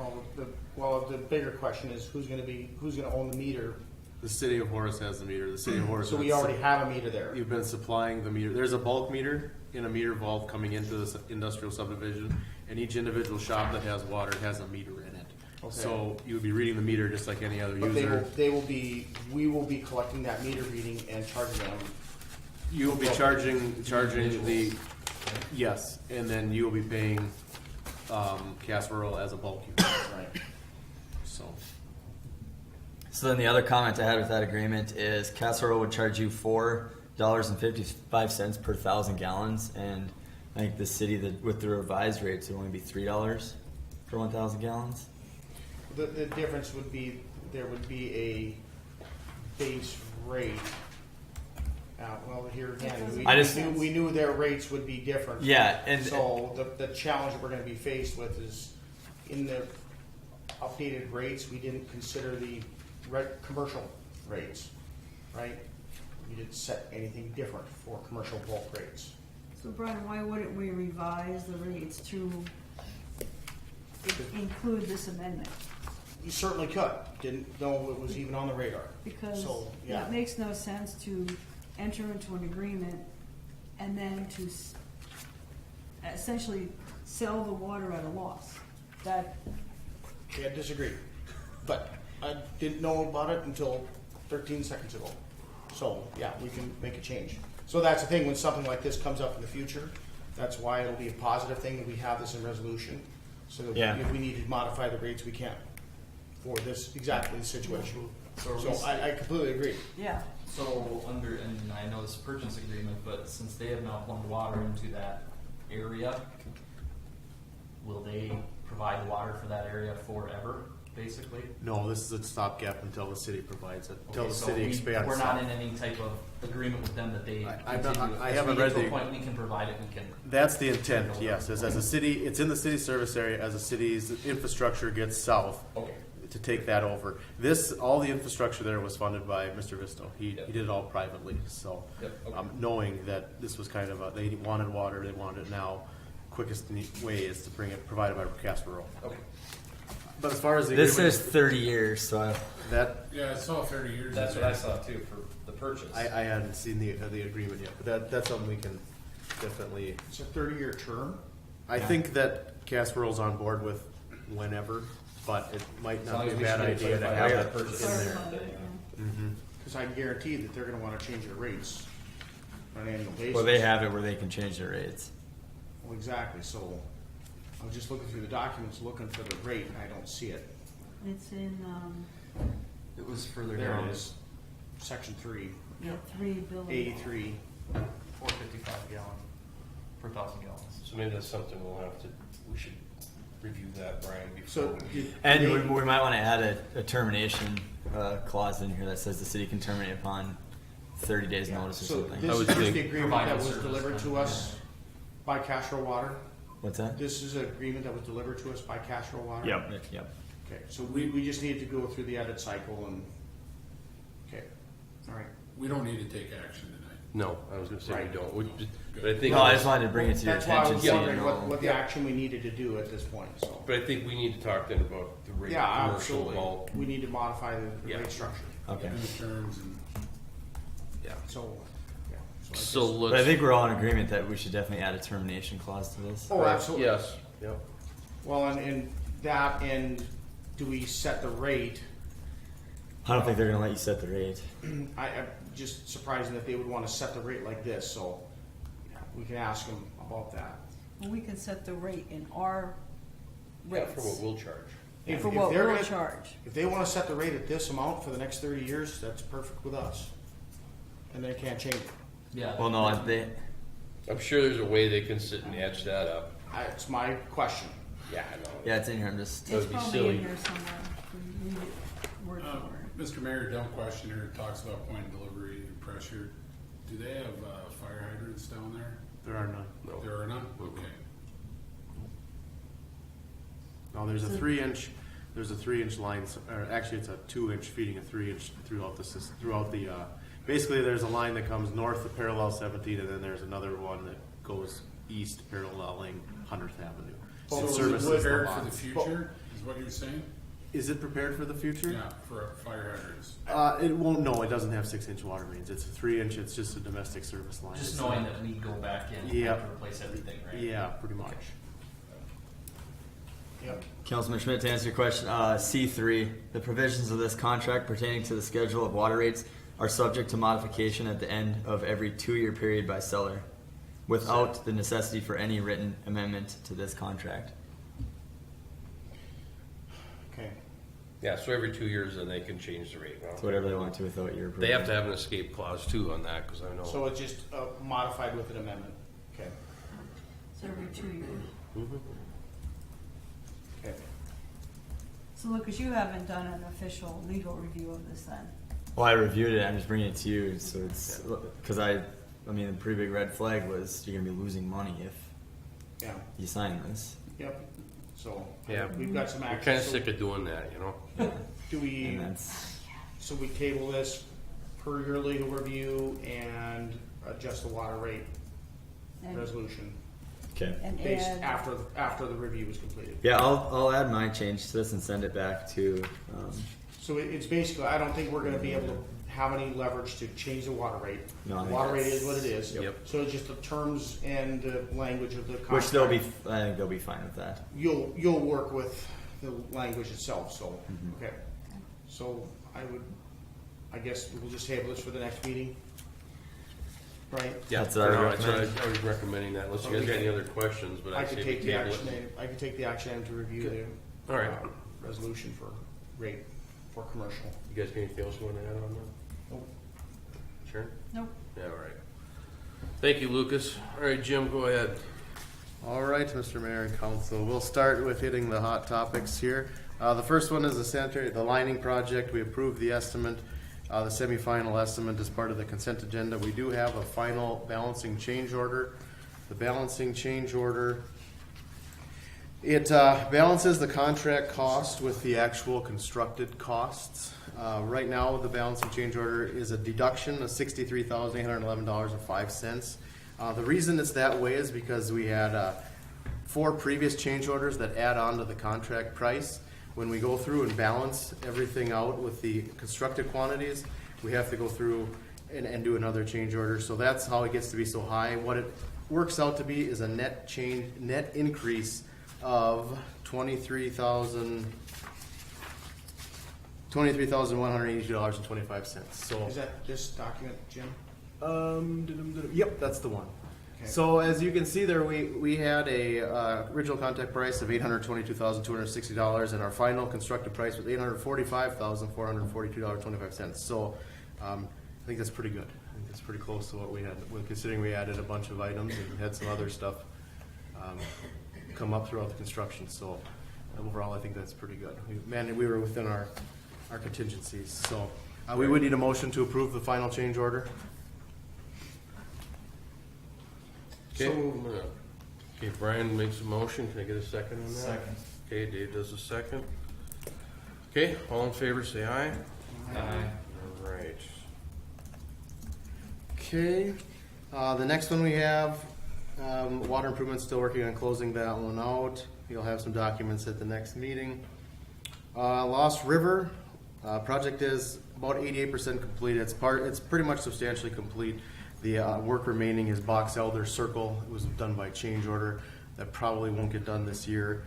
Well, the bigger question is who's gonna own the meter? The city of Horace has the meter. The city of Horace. So we already have a meter there. You've been supplying the meter. There's a bulk meter in a meter vault coming into this industrial subdivision, and each individual shop that has water has a meter in it. Okay. So you would be reading the meter just like any other But user. we will be collecting that meter reading and charging them. You will be charging the yes, and then you will be paying Casserole as a bulk user. Right. So then the other comment I had with that agreement is Casserole would charge you $4.55 per 1,000 gallons, and I think the city with the revised rates would only be $3 for 1,000 gallons. The difference would be there would be a base rate. Well, here again, we knew their rates would be different. Yeah, and so the challenge that we're going to be faced with is in the updated rates, we didn't consider the commercial rates, right? We didn't set anything different for commercial bulk rates. So Brian, why wouldn't we revise the rates to include this amendment? You certainly could. Didn't know it was even on the radar. Because So, yeah. it makes no sense to enter into an agreement and then to essentially sell the water at a loss. That Yeah, disagree. But I didn't know about it until 13 seconds ago. So, yeah, we can make a change. So that's the thing, when something like this comes up in the future, that's why it'll be a positive thing that we have this in resolution. So that if we need to modify the rates, we can for this exactly the situation. So I completely agree. yeah. So under, and I know this is a purchase agreement, but since they have now plumbed water into that area, will they provide water for that area forever? basically? No, this is a stopgap until the city provides it, until Okay, the so city expands. we're not in any type of agreement with them that they I'm not- continue. I As haven't we get read to a the- point we can provide it, we can. That's the intent, yes, is as a city, it's in the city service area, as a city's infrastructure gets south, Okay. to take that over. This, all the infrastructure there was funded by Mr. Visto. He Yep. did it all privately, so, Yep, okay. knowing that this was kind of a, they wanted water, they wanted it now, quickest way is to bring it, provided by Casper Rural. Okay. But as far as the This agreement, is 30 years, so that, Yeah, I saw 30 years. That's in what I there. saw too for the purchase. I hadn't seen the agreement yet, but that's something we can definitely, It's a 30-year term. I think that Casper Rural's on board with whenever, but it might As not long be as a we bad should idea to clarify have that it purchase. in there. Clarify it, yeah. Because I guarantee that they're gonna wanna change their rates on an annual basis. well, they have it where they can change their rates. Well, exactly, so I was just looking through the documents, looking for the rate, and I don't see it. It's in, It was further There down. it is, section 3, yeah, 3 building. A3. 455 gallon per 1,000 gallons. So maybe that's something we should review that, Brian, before. So, we- And they- we might want to add a termination clause in here that says the city can terminate upon 30 days yeah, notice or so something. this I is would just think- the agreement Provide that was service, delivered to yeah. us by Castro Water. What's that? This is an agreement that was delivered to us by Castro Water? Yep. Okay, so we just need to go through the edit cycle and, okay, all right. We don't need to take action tonight. No, I was gonna say we Right. don't, but I think. No, I just wanted to bring it to your That's why I attention was so you wondering know. what the action we needed to do at this point, so. But I think we need to talk then about the rate Yeah, of commercial absolutely. malt. We need to modify the Yeah. rate structure, Okay. And the terms and Yeah. so, yeah. I So just- let's. But I think we're all in agreement that we should definitely add a termination clause to this. Oh, absolutely. Yes, yep. Well, and that, and do we set the rate? I don't think they're going to let you set the rate. I'm just surprised that they would want to set the rate like this, so we can ask them about that. Well, we can set the rate in our Yeah, rates. for what we'll charge. If- For if what they're we'll gonna- charge. If they want to set the rate at this amount for the next 30 years, that's perfect with us. And they can't change it. Yeah. Well, no, they. I'm sure there's a way they can sit and etch that up. It's my question. Yeah, I know. Yeah, it's in here. I'm just. That It's would be probably silly. in here somewhere. We read it word for word. Mr. Mayor, dumb question here, talks about point of delivery and pressure. Do they have fire hydrants down there? There are none. No. There are none? Okay. No, there's a 3-inch line, or actually it's a 2-inch feeding a 3-inch throughout the system, basically there's a line that comes north of parallel 17 and then there's another one that goes east paralleling 100th Avenue. So It is it services the prepared for the lots. future, is what you're saying? Is it prepared for the future? Yeah, for fire hydrants. It won't, no, it doesn't have 6-inch water mains. It's a 3-inch, it's just a domestic service line. Just It's knowing not- that we go back in and Yep. have to replace everything, right? Yeah, pretty much. Yep. Councilman Schmidt, to answer your question, C3, the provisions of this contract pertaining to the schedule of water rates are subject to modification at the end of every 2-year period by seller, without the necessity for any written amendment to this contract. Okay. Yeah, so every 2 years then they can change the rate. So whatever they want to without your approval. They have to have an escape clause too on that, cause I know. So it's just modified with an amendment. Okay. It's every 2 years. Mhm. Okay. So Lucas, you haven't done an official legal review of this then? Well, I reviewed it. I'm just bringing it to you, so it's because I mean, the pretty big red flag was you're gonna be losing money if Yeah. you sign this. Yep. So Yeah. we've got some We're action. kinda So sick of doing that, you know? do we? And that's So we table this per your legal review and adjust the water rate And, resolution okay. and based add, after the review is completed. Yeah, I'll add my change to this and send it back to. So it's basically, I don't think we're gonna be able to have any leverage to change the water rate. No, I The think water rate that's- is what it is. Yep. So it's just the terms and the language of the contract. Which they'll be, I think they'll be fine with that. You'll work with the language itself, so, Mm-hmm. okay. So I guess we'll just table this for the next meeting, right? Yeah, That's what I no, recommend. I was recommending that, unless you guys got any other questions, but I I'd could say take we the table action, it. I could take the action item to review the. All right. Resolution for rate for commercial. You guys got anything else you wanna add on that? Nope. Sharon? nope. Yeah, all right. Thank you, Lucas. All right, Jim, go ahead. All right, Mr. Mayor and Council, we'll start with hitting the hot topics here. The first one is the lining project. We approved the estimate, the semifinal estimate as part of the consent agenda. We do have a final balancing change order. The balancing change order, it balances the contract cost with the actual constructed costs. Right now, the balancing change order is a deduction of $63,811.05. The reason it's that way is because we had 4 previous change orders that add on to the contract price. When we go through and balance everything out with the constructed quantities, we have to go through and do another change order. So that's how it gets to be so high. What it works out to be is a net increase of $23,182.25. So Is that this document, Jim? Yep, that's the one. Okay. So as you can see there, we had a original contract price of $822,260, and our final constructed price was $845,442.25. So I think that's pretty good. I think that's pretty close to what we had, considering we added a bunch of items and had some other stuff come up throughout the construction. So overall, I think that's pretty good. We were within our contingencies. So we would need a motion to approve the final change order. Okay. Okay, Brian makes a motion. Can I get a second on that? Second. Okay, Dave does a second. Okay, all in favor say aye. Aye. All right. Okay, the next one we have, water improvements, still working on closing that one out. You'll have some documents at the next meeting. Lost River, project is about 88% complete. It's pretty much substantially complete. The work remaining is Box Elder Circle. It was done by change order. That probably won't get done this year.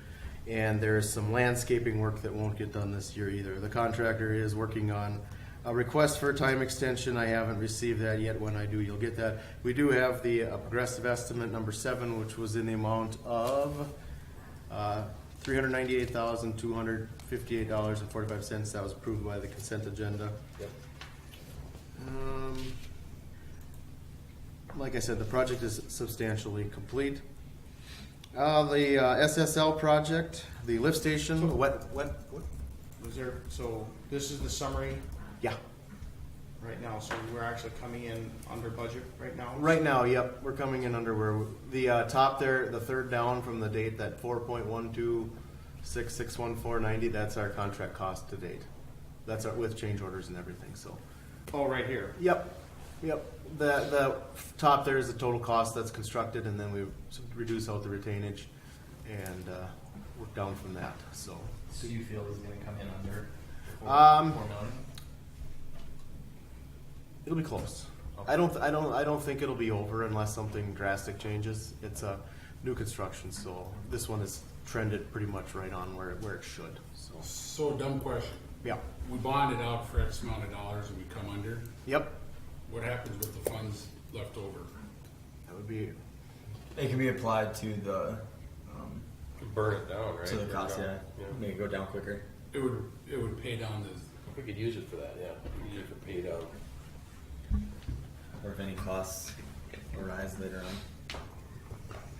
And there is some landscaping work that won't get done this year either. The contractor is working on a request for a time extension. I haven't received that yet. When I do, you'll get that. We do have the progressive estimate number 7, which was in the amount of $398,258.45. That was approved by the consent agenda. Yep. Like I said, the project is substantially complete. The SSL project, the lift station, what? Was there, so this is the summary Yeah. right now, so we're actually coming in under budget right now? Right now, yep, we're coming in under where, the top there, the third down from the date, that 4.12661,490, that's our contract cost to date. That's with change orders and everything, so. Oh, right here. Yep. The top there is the total cost that's constructed, and then we reduce out the retainage and work down from that, so. So you feel he's gonna come in under 4 million? It'll be close. Okay. I don't think it'll be over unless something drastic changes. It's a new construction, so this one is trended pretty much right on where it should. So dumb question. Yeah. We bonded out for X amount of dollars and we come under. Yep. What happens with the funds left over? That would be. It can be applied to the Burn it down, right? to the Burn it cost, down. yeah. Make it go down quicker. It would pay down the. We could use it for that, yeah. We could use it for pay down. Or if any costs arise later on.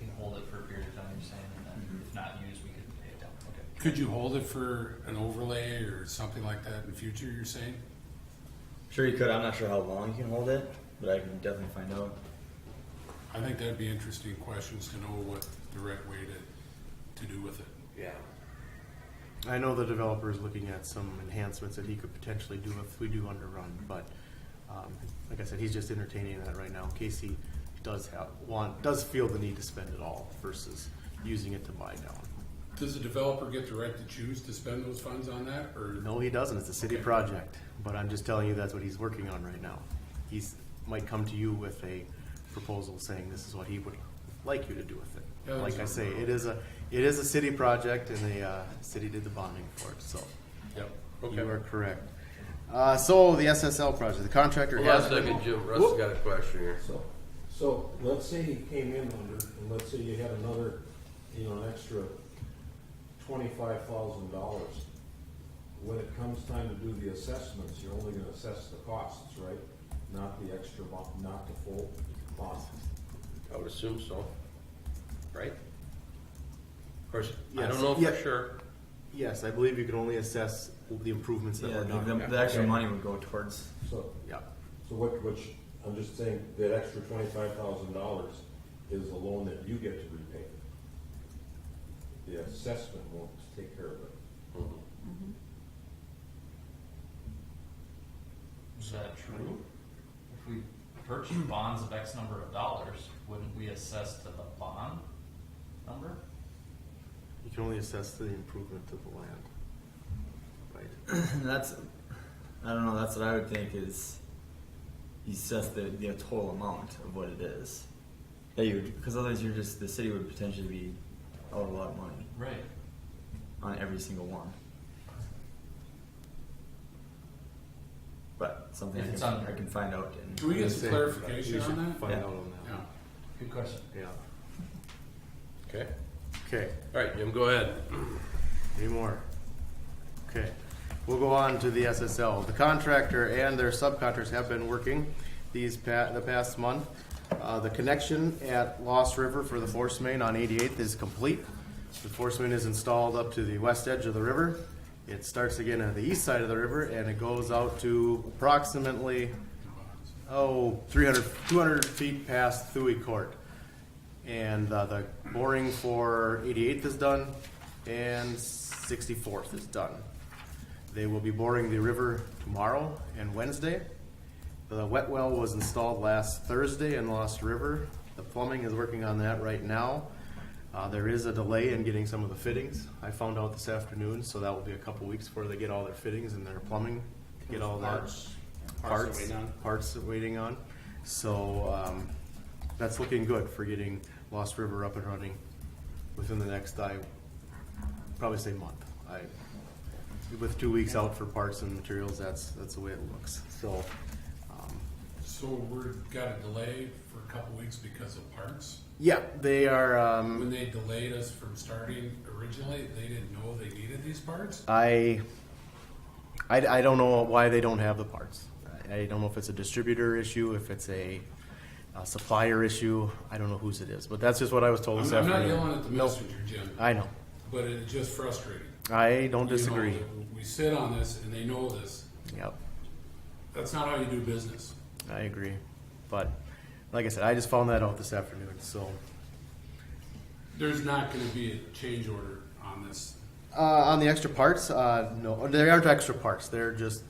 We can hold it for a period of time, you're saying, and then if not used, we could pay it down. Okay. Could you hold it for an overlay or something like that in the future, you're saying? Sure you could. I'm not sure how long you can hold it, but I can definitely find out. I think that'd be interesting questions to know what the right way to do with it. Yeah. I know the developer is looking at some enhancements that he could potentially do if we do underrun, but like I said, he's just entertaining that right now in case he does feel the need to spend it all versus using it to buy down. Does the developer get the right to choose to spend those funds on that, or? No, he doesn't. It's a city Okay. project, but I'm just telling you that's what he's working on right now. He's might come to you with a proposal saying this is what he would like you to do with it. Yeah, that's Like I what say, we're- it is a city project, and the city did the bonding for it. So Yep. you are correct. So the SSL project, the contractor Hold on a has second, Jim. Russ has got a question here. So let's say he came in under, and let's say you had another, an extra $25,000. When it comes time to do the assessments, you're only gonna assess the costs, right? Not the extra, not the full cost. I would assume so. Right? Of course, I Yes. don't know Yeah. for sure. Yes, I believe you can only assess the improvements that Yeah, were done. the extra money would go towards. So, Yeah. so which, I'm just saying, that extra $25,000 is the loan that you get to repay. The assessment won't take care of it. Is that true? If we purchase bonds of X number of dollars, wouldn't we assess to the bond number? You can only assess the improvement of the land. Right. That's, I don't know, that's what I would think is, you assess the total amount of what it is. That you would, because otherwise you're just, the city would potentially be out a lot of money Right. on every single one. But something If I it's can, under. I can find out. And Can we get some We clarification should on that? find Yeah. out on that. Yeah. Good question. Yeah. Okay. Okay. All right, Jim, go ahead. Any more? Okay. We'll go on to the SSL. The contractor and their subcontractors have been working the past month. The connection at Lost River for the force main on 88th is complete. The force main is installed up to the west edge of the river. It starts again at the east side of the river and it goes out to approximately 200 feet past Thuy Court. And the boring for 88th is done and 64th is done. They will be boring the river tomorrow and Wednesday. The wet well was installed last Thursday in Lost River. The plumbing is working on that right now. There is a delay in getting some of the fittings. I found out this afternoon, so that will be a couple weeks before they get all their fittings and their plumbing to get all that parts waiting on. So that's looking good for getting Lost River up and running within the next, I probably say month. With 2 weeks out for parts and materials, that's the way it looks. So. So we've got a delay for a couple weeks because of parts? Yeah, they are. When they delayed us from starting originally, they didn't know they needed these parts? I don't know why they don't have the parts. I don't know if it's a distributor issue, if it's a supplier issue. I don't know whose it is, but that's just what I was told this I'm not afternoon. yelling at the messenger, Jim, I know. but it's just frustrating. I don't You know, disagree. that we sit on this and they know this. Yep, That's not how you do business. I agree. But like I said, I just found that out this afternoon. So There's not gonna be a change order on this. on the extra parts, no, they aren't extra parts. They're just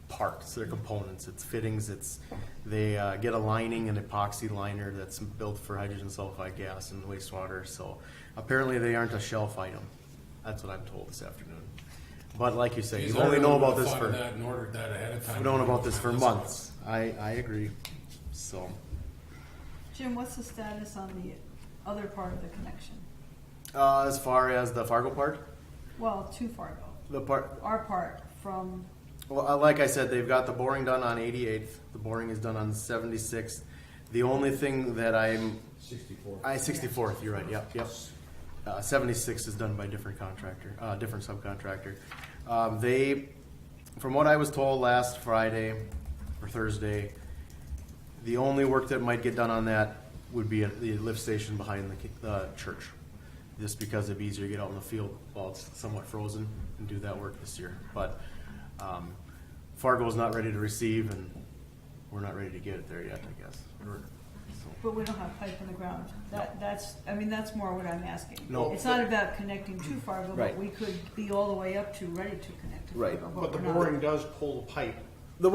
parts. They're components. It's fittings. They get a lining, an epoxy liner that's built for hydrogen sulfide gas and wastewater. So apparently they aren't a shelf item. That's what I'm told this afternoon. But like you say, Geez, you I only really know about would've this thought for of that and ordered that ahead of time. we've known about this for This months. I agree. So Jim, what's the status on the other part of the connection? as far as the Fargo part, Well, to Fargo, the part. our part from, Well, like I said, they've got the boring done on 88th. The boring is done on 76th. The only thing that 64th. You're right. Yep. 76 is done by a different contractor, different subcontractor. From what I was told last Friday or Thursday, the only work that might get done on that would be at the lift station behind the church, just because it'd be easier to get out in the field while it's somewhat frozen and do that work this year. But Fargo's not ready to receive, and we're not ready to get it there yet, I guess. but we don't have pipe in the ground. That's more what I'm asking. No. It's not about connecting to Fargo, Right. but we could be all the way up to ready to connect to Right. Fargo. But the we're not. boring does pull the pipe.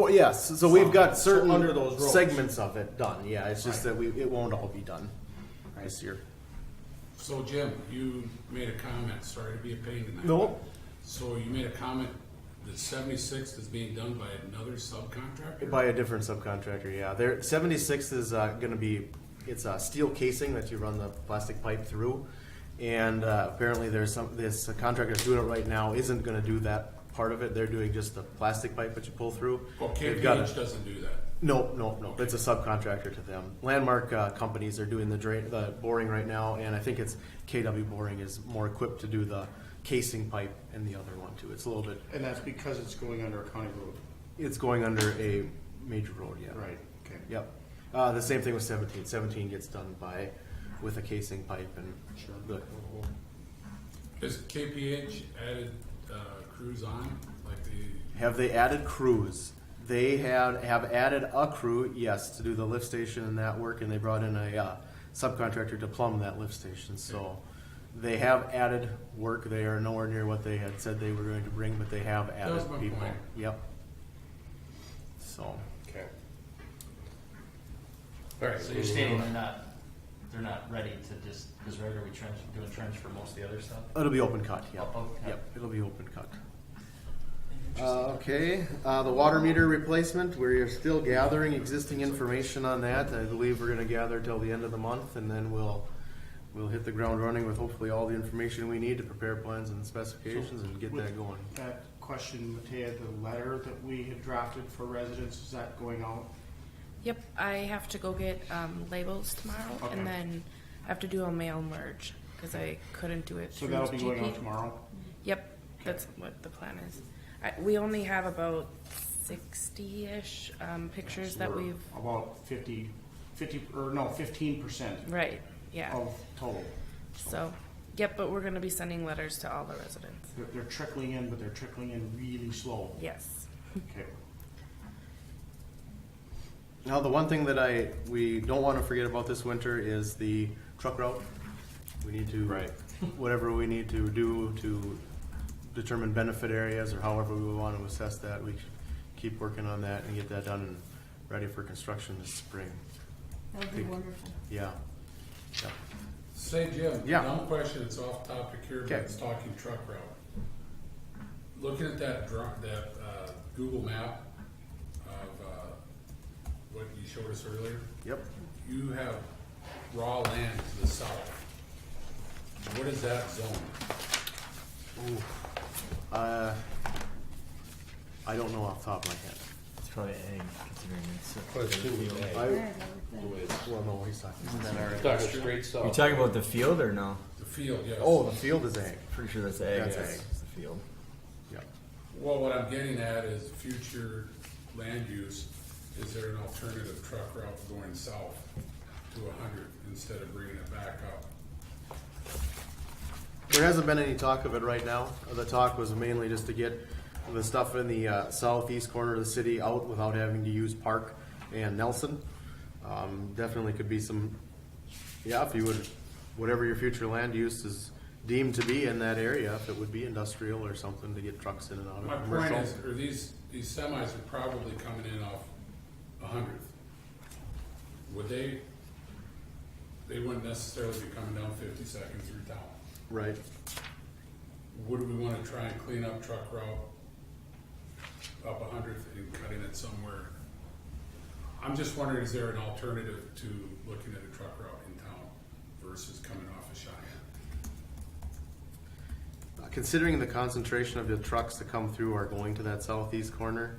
Yes, so we've got So certain under those roads. segments of it done. Yeah, it's just that it won't all be done this year. So Jim, you made a comment, sorry to be a pain tonight. No. So you made a comment that 76 is being done by another subcontractor? By a different subcontractor, yeah. 76 is going to be, it's a steel casing that you run the plastic pipe through. And apparently this contractor that's doing it right now isn't going to do that part of it. They're doing just the plastic pipe that you pull through. Well, They've got KPH doesn't do that. No. It's a subcontractor to them. Landmark companies are doing the boring right now, and I think it's KW Boring is more equipped to do the casing pipe and the other one too. It's a little bit. And that's because it's going under a county road. It's going under a major road, yeah. Right, okay. Yep. The same thing with 17. 17 gets done with a casing pipe and Sure. Has KPH added crews on, like the, Have they added crews? They have added a crew, yes, to do the lift station and that work, and they brought in a subcontractor to plumb that lift station. So they have added work. They are nowhere near what they had said they were going to bring, but they have was added my people. point. Yep. So Okay. All right. So you're stating they're not ready to just, because right, are we doing trench for most of the other stuff? it'll be open cut. Yep. Oh, okay. Yep. It'll be open cut. Okay, the water meter replacement, we're still gathering existing information on that. I believe we're gonna gather till the end of the month, and then we'll hit the ground running with hopefully all the information we need to prepare plans and specifications and get that going. That question, Matea, the letter that we had drafted for residents, is that going out? Yep, I have to go get labels tomorrow, Okay. and then I have to do a mail merge because I couldn't do it So through that'll be going GP. out tomorrow? Yep, that's what the plan is. We only have about 60-ish pictures that we've, About 15% right, yeah. of total. So, yep, but we're gonna be sending letters to all the residents. They're trickling in, but they're trickling in really slow. Yes. Okay. Now, the one thing that we don't want to forget about this winter is the truck route. We need to, whatever we need to do to determine benefit areas or however we want to assess that, we should keep working on that and get that done and ready for construction this spring. That would be wonderful. Yeah. Yeah. say Jim, Yeah. dumb question, it's off topic here, but Okay. it's talking truck route. Looking at that Google map of what you showed us earlier, Yep. you have raw land to the south. What is that zone? Ooh. I don't know off the top of my head. It's probably egg, considering it's. I, Yeah, I would think. well, no, he's talking. Talking straight You south. talking about the field or no? The field, yes. Oh, the field is ag. Pretty sure that's egg. That's yes. egg. It's the field. Yeah. Well, what I'm getting at is future land use, is there an alternative truck route going south to 100 instead of bringing it back up? There hasn't been any talk of it right now. The talk was mainly just to get the stuff in the southeast corner of the city out without having to use Park and Nelson. Definitely could be some, yeah, if you would, whatever your future land use is deemed to be in that area, if it would be industrial or something to get trucks in and out of My point commercial. is, or these semis are probably coming in off 100th. Would they wouldn't necessarily be coming down 52nd through town. Right. Would we want to try and clean up truck route up 100th and cutting it somewhere? I'm just wondering, is there an alternative to looking at a truck route in town versus coming off of Cheyenne? Considering the concentration of the trucks that come through are going to that southeast corner,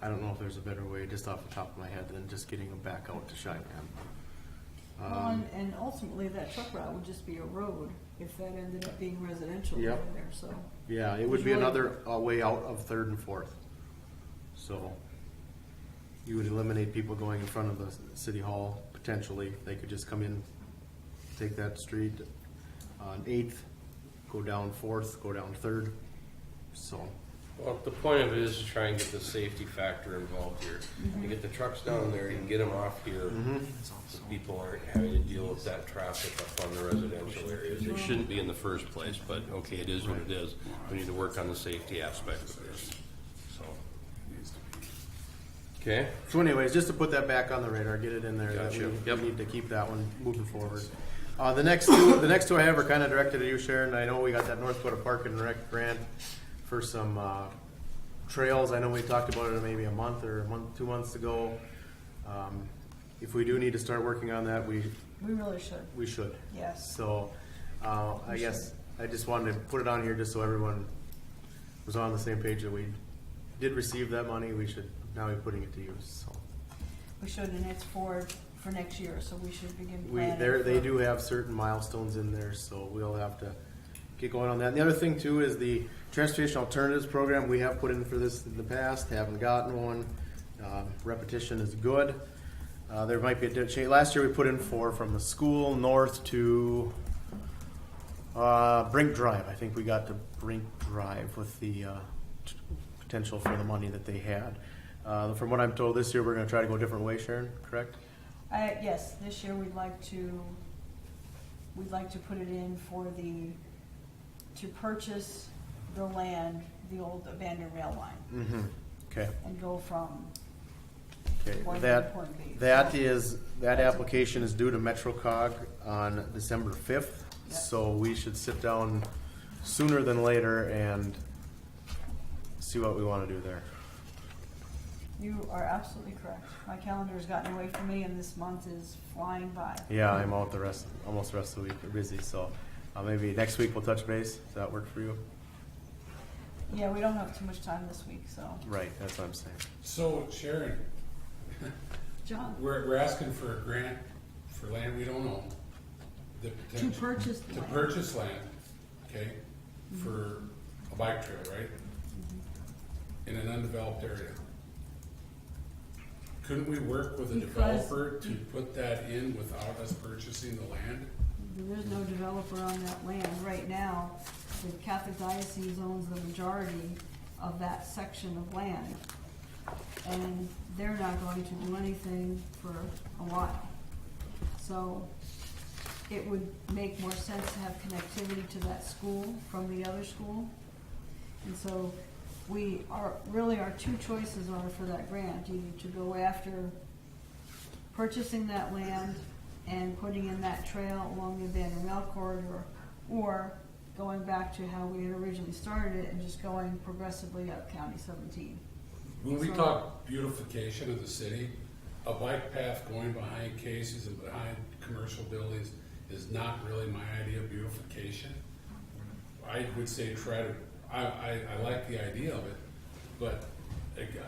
I don't know if there's a better way, just off the top of my head, than just getting them back out to Cheyenne. And ultimately, that truck route would just be a road if that ended up being residential over Yep. there, so. Yeah, it would be another way out of 3rd and 4th. So you would eliminate people going in front of the city hall, potentially. They could just come in, take that street on 8th, go down 4th, go down 3rd. So, Well, the point of it is to try and get the safety factor involved here. You get the trucks down there, you can get them off here. So people aren't having to deal with that traffic up on the residential areas. They shouldn't be in the first place, but okay, it is what it is. We need to work on the safety aspect of this. So, okay, so anyways, just to put that back on the radar, get it in there. That Gotcha. we Yep. need to keep that one moving forward. The next two I have are kind of directed at you, Sharon. I know we got that North Dakota Park and Rec grant for some trails. I know we talked about it maybe a month or 2 months ago. If we do need to start working on that, we We really should, should. yes. So I guess I just wanted to put it on here just so everyone was on the same page that we did receive that money. We should now be putting it to use. So We should, and it's for next year, so we should begin we planning. they do have certain milestones in there, so we'll have to get going on that. And the other thing too is the Transportation Alternatives Program. We have put in for this in the past, haven't gotten one. Repetition is good. There might be a change. Last year we put in 4 from the school north to Brink Drive. I think we got to Brink Drive with the potential for the money that they had. From what I'm told, this year we're going to try to go a different way, Sharon, correct? Yes, this year we'd like to put it in to purchase the land, the old abandoned rail line, Mm-hmm. Okay. and go from Okay. point A to That point B. that application is due to MetroCog on December 5th. Yep. So we should sit down sooner than later and see what we want to do there. You are absolutely correct. My calendar has gotten away from me, and this month is flying by. Yeah, I'm out almost the rest of the week. We're busy, so maybe next week we'll touch base. Does that work for you? Yeah, we don't have too much time this week, so. Right, that's what I'm saying. So Sharon, John, we're asking for a grant for land we don't own. The to potential- purchase the To land. purchase land, okay, for a bike trail, right? In an undeveloped area. Couldn't we work with a Because- developer to put that in without us purchasing the land? There is no developer on that land. Right now, the Catholic Diocese owns the majority of that section of land. And they're not going to do anything for a while. So it would make more sense to have connectivity to that school from the other school. And so our two choices are for that grant, either to go after purchasing that land and putting in that trail along the abandoned rail corridor, or going back to how we had originally started it and just going progressively up County 17. When we So- talk beautification of the city, a bike path going behind cases and behind commercial buildings is not really my idea of beautification. I would say I like the idea of it, but,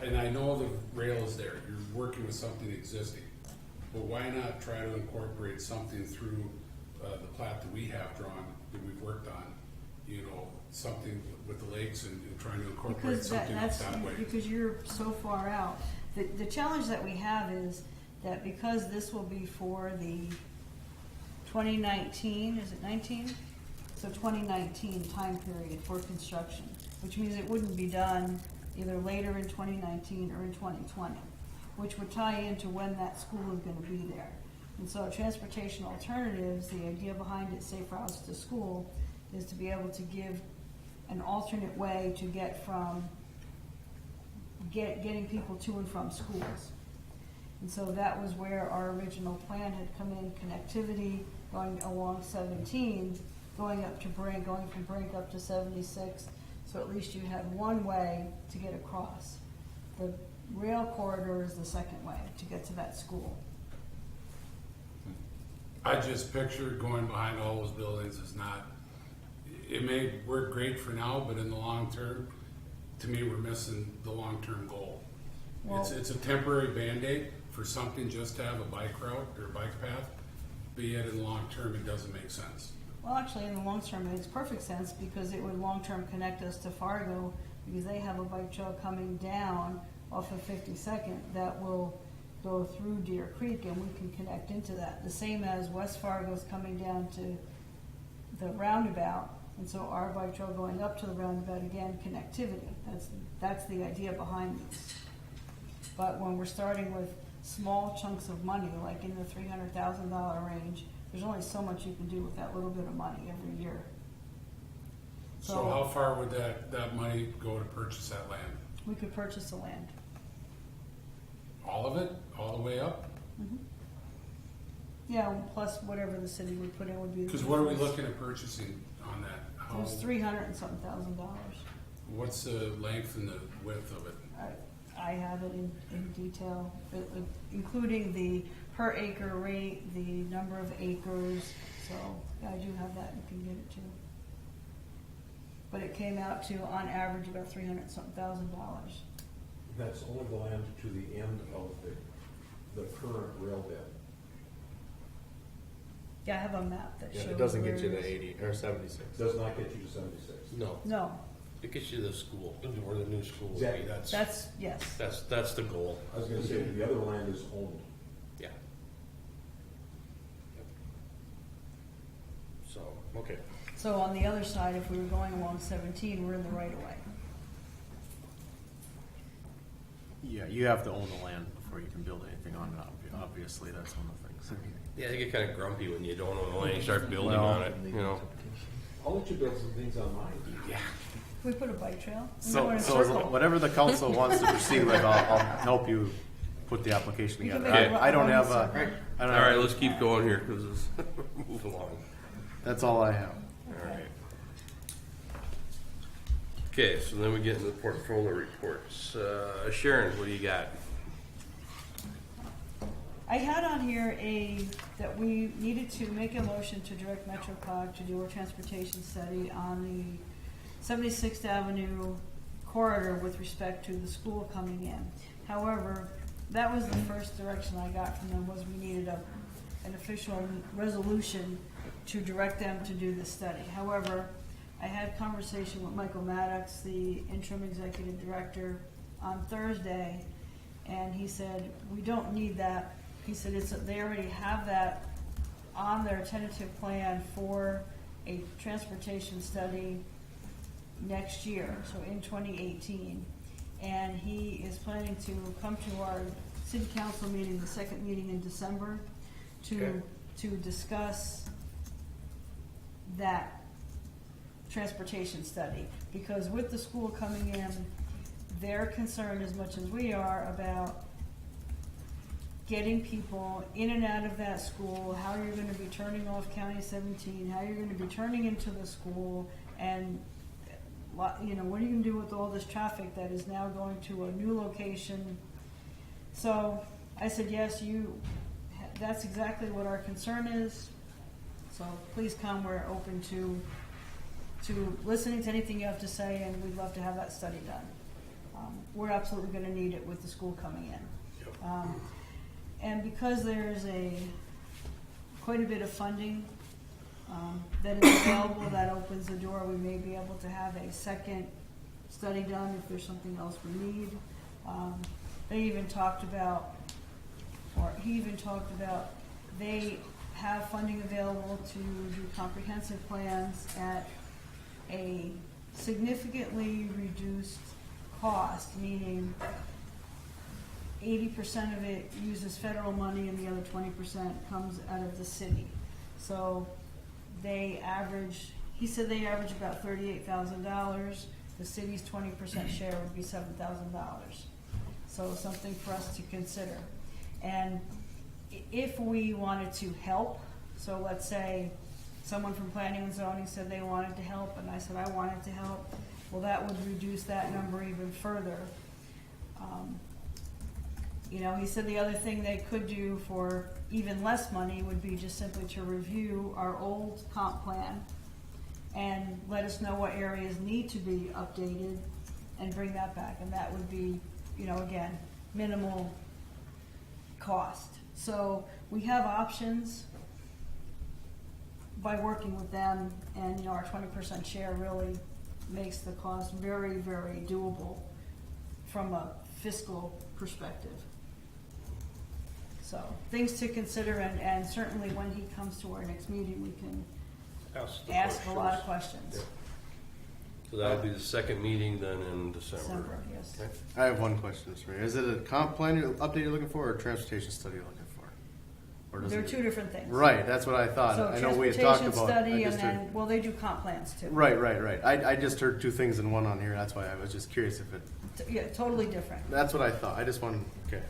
and I know the rail is there, you're working with something existing. But why not try to incorporate something through the plat that we have drawn, that we've worked on? You know, something with the lakes and trying to incorporate Because something that way. because you're so far out. The challenge that we have is that because this will be for the 2019, is it 19? So 2019 time period for construction, which means it wouldn't be done either later in 2019 or in 2020, which would tie into when that school is gonna be there. And so transportation alternatives, the idea behind it, safe routes to school, is to be able to give an alternate way to get from, getting people to and from schools. And so that was where our original plan had come in, connectivity going along 17, going up to Brink, going from Brink up to 76, so at least you had one way to get across. The rail corridor is the second way to get to that school. I just pictured going behind all those buildings is not, it may work great for now, but in the long term, to me, we're missing the long-term goal. It's a temporary Band-Aid for something just to have a bike route or bike path, but yet in the long term, it doesn't make sense. Well, actually, in the long term, it makes perfect sense because it would long-term connect us to Fargo because they have a bike trail coming down off of 52nd that will go through Deer Creek and we can connect into that. The same as West Fargo's coming down to the roundabout, and so our bike trail going up to the roundabout, again, connectivity. That's the idea behind this. But when we're starting with small chunks of money, like in the $300,000 range, there's only so much you can do with that little bit of money every year. So how far would that money go to purchase that land? We could purchase the land. All of it, all the way up? Yeah, plus whatever the city would put in would be. the Because what are we difference. looking at purchasing on that? It was $300 and something thousand. What's the length and the width of it? I have it in detail, including the per acre rate, the number of acres, so I do have that, you can get it too. But it came out to, on average, about $300 something thousand. That's only the land to the end of the current rail bed. Yeah, I have a map that shows. It doesn't get you where to it is. 80 or 76. Does not get you to 76. No, No, It gets you to the school, where the new school would be. Exactly. that's, yes. That's the goal. I was gonna say, the other land is owned. Yeah. So, okay. So on the other side, if we were going along 17, we're in the right of way. Yeah, you have to own the land before you can build anything on it, obviously, that's one of the things. Yeah, they get kind of grumpy when you don't own the land, you start building Well, on it, you know. I'll let you build some things on mine. Yeah. Can we put a bike trail? We So, go in a so circle. whatever the council wants to proceed with, I'll help you put the application We can together. make it I don't run have in a a, circle. I All don't right, have, let's keep going here, because it's move along. that's all I have. All right. Okay, so then we get into the portfolio reports. Sharon, what do you got? I had on here that we needed to make a motion to direct MetroCog to do a transportation study on the 76th Avenue corridor with respect to the school coming in. However, that was the first direction I got from them, was we needed an official resolution to direct them to do the study. However, I had conversation with Michael Maddox, the interim executive director, on Thursday, and he said, we don't need that. He said they already have that on their tentative plan for a transportation study next year, so in 2018. And he is planning to come to our city council meeting, the second meeting in December, to discuss that transportation study. Because with the school coming in, they're concerned as much as we are about getting people in and out of that school, how you're going to be turning off County 17, how you're going to be turning into the school, and you know, what are you going to do with all this traffic that is now going to a new location? So I said, yes, that's exactly what our concern is. So please come, we're open to listening to anything you have to say, and we'd love to have that study done. We're absolutely going to need it with the school coming in. And because there's quite a bit of funding that is available, that opens the door. We may be able to have a second study done if there's something else we need. He even talked about they have funding available to do comprehensive plans at a significantly reduced cost, meaning 80% of it uses federal money and the other 20% comes out of the city. So he said they average about $38,000. The city's 20% share would be $7,000. So something for us to consider. And if we wanted to help, so let's say someone from planning and zoning said they wanted to help, and I said I wanted to help, well, that would reduce that number even further. You know, he said the other thing they could do for even less money would be just simply to review our old comp plan and let us know what areas need to be updated and bring that back. And that would be, you know, again, minimal cost. So we have options by working with them, and, you know, our 20% share really makes the cost very, very doable from a fiscal perspective. So things to consider, and certainly when he comes to our next meeting, we can ask a lot of questions. Yeah. So that'll be the second meeting then in December. Yes. Okay. I have one question, Mr. Mayor. Is it a comp plan update you're looking for, or a transportation study you're looking for? Or does They're it- two different things. Right, that's what I thought. So I know we had talked transportation about. study, I and just heard- then, well, they do comp plans too. Right. I just heard two things in one on here. That's why I was just curious if it. Yeah, totally different. That's what I thought. I just wanted. Okay.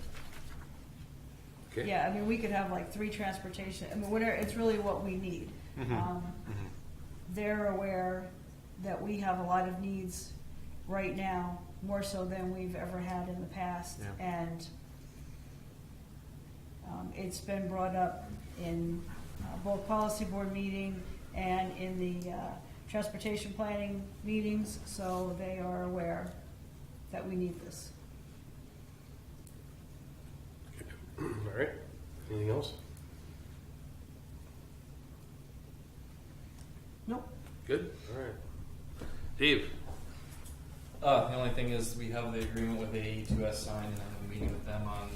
Okay. Yeah, I mean, we could have like 3 transportation, I mean, whatever, it's really what we need. They're aware that we have a lot of needs right now, more so than we've ever had in the past. Yeah. And it's been brought up in both policy board meeting and in the transportation planning meetings, so they are aware that we need this. All right. Anything else? Nope. Good. All right. Dave. The only thing is we have the agreement with AE2S signed, and I'm meeting with them on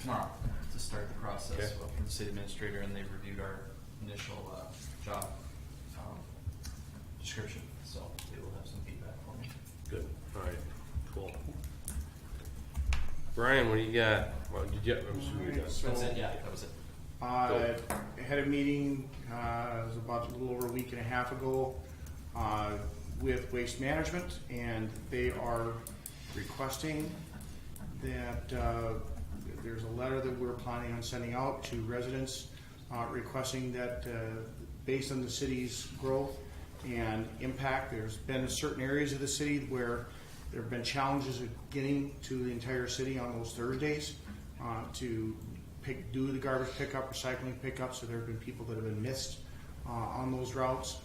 tomorrow to start the process Okay. from the city administrator, and they've reviewed our initial job description, so they will have some feedback for me. Good. All right. Cool. Brian, what do you got? Well, did you? I'm assuming you got. So, That's it, yeah, that was it. I had a meeting, it was about a little over a week and a half ago, with Waste Management, and they are requesting that, there's a letter that we're planning on sending out to residents, requesting that, based on the city's growth and impact, there's been certain areas of the city where there have been challenges of getting to the entire city on those Thursdays, to do the garbage pickup, recycling pickup, so there have been people that have been missed on those routes.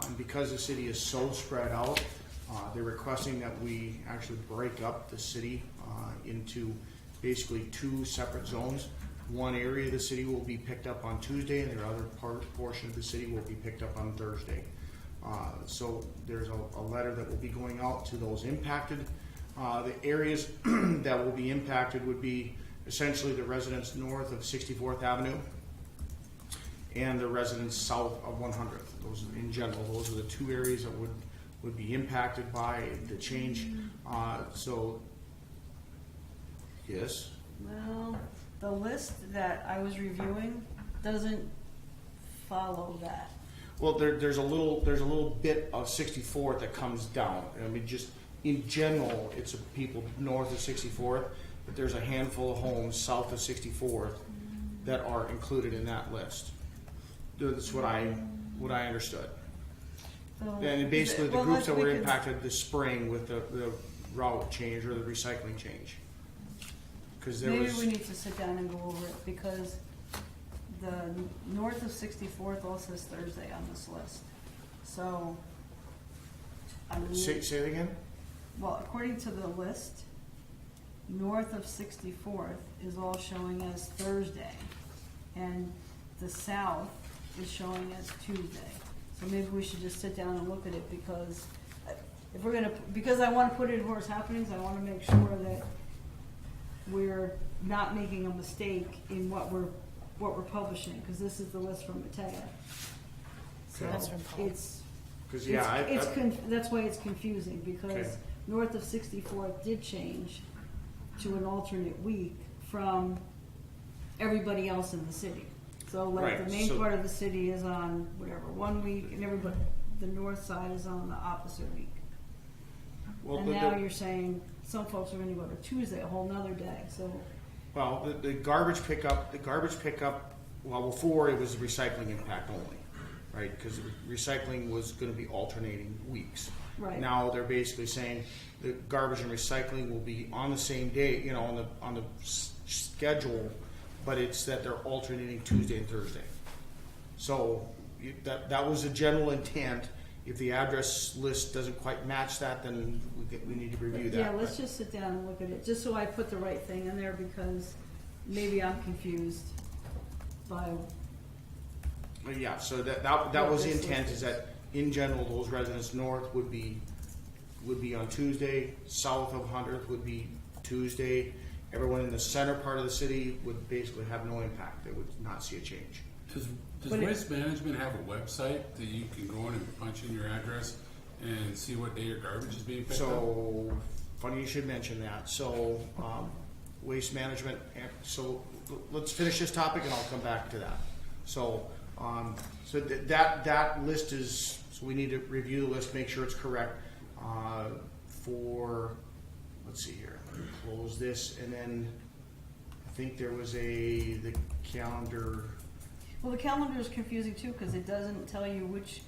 And because the city is so spread out, they're requesting that we actually break up the city into basically two separate zones. One area of the city will be picked up on Tuesday, and the other portion of the city will be picked up on Thursday. So there's a letter that will be going out to those impacted. The areas that will be impacted would be essentially the residents north of 64th Avenue and the residents south of 100th. Those, in general, those are the two areas that would be impacted by the change. So, yes. Well, the list that I was reviewing doesn't follow that. Well, there's a little bit of 64th that comes down. I mean, just in general, it's people north of 64th, but there's a handful of homes south of 64th that are included in that list. That's what I understood. So, And basically, the well, groups that we were could- impacted this spring with the route change or the recycling change. Because there Maybe was. we need to sit down and go over it, because the north of 64th also says Thursday on this list. So, I mean, Say it again? well, according to the list, north of 64th is all showing as Thursday, and the south is showing as Tuesday. So maybe we should just sit down and look at it, because if we're gonna, because I wanna put it in Horace Happenings, I wanna make sure that we're not making a mistake in what we're publishing, because this is the list from Mattea. So That's from Paul. it's, Because, yeah, that's why it's confusing, because Okay. north of 64th did change to an alternate week from everybody else in the city. So like Right, the main so- part of the city is on whatever, 1 week, and everybody, the north side is on the opposite week. well, And now you're saying some folks are gonna go to Tuesday, a whole nother day, so, Well, the garbage pickup, well, before it was recycling impact only, right? Because recycling was gonna be alternating weeks. right. Now they're basically saying the garbage and recycling will be on the same day, on the schedule, but it's that they're alternating Tuesday and Thursday. So that was the general intent. If the address list doesn't quite match that, then we need to review that. Yeah, let's just sit down and look at it, just so I put the right thing in there, because maybe I'm confused by, But yeah, so that was the intent, is that in general, those residents north would be on Tuesday, south of 100th would be Tuesday. Everyone in the center part of the city would basically have no impact. They would not see a change. Does But it- Waste Management have a website that you can go in and punch in your address and see what day your garbage is being picked up? So, funny you should mention that. So, Waste Management, so let's finish this topic and I'll come back to that. So, that list is, so we need to review the list, make sure it's correct. Let's see here, let me close this, and then I think there was the calendar. well, the calendar is confusing too, because it doesn't tell you which,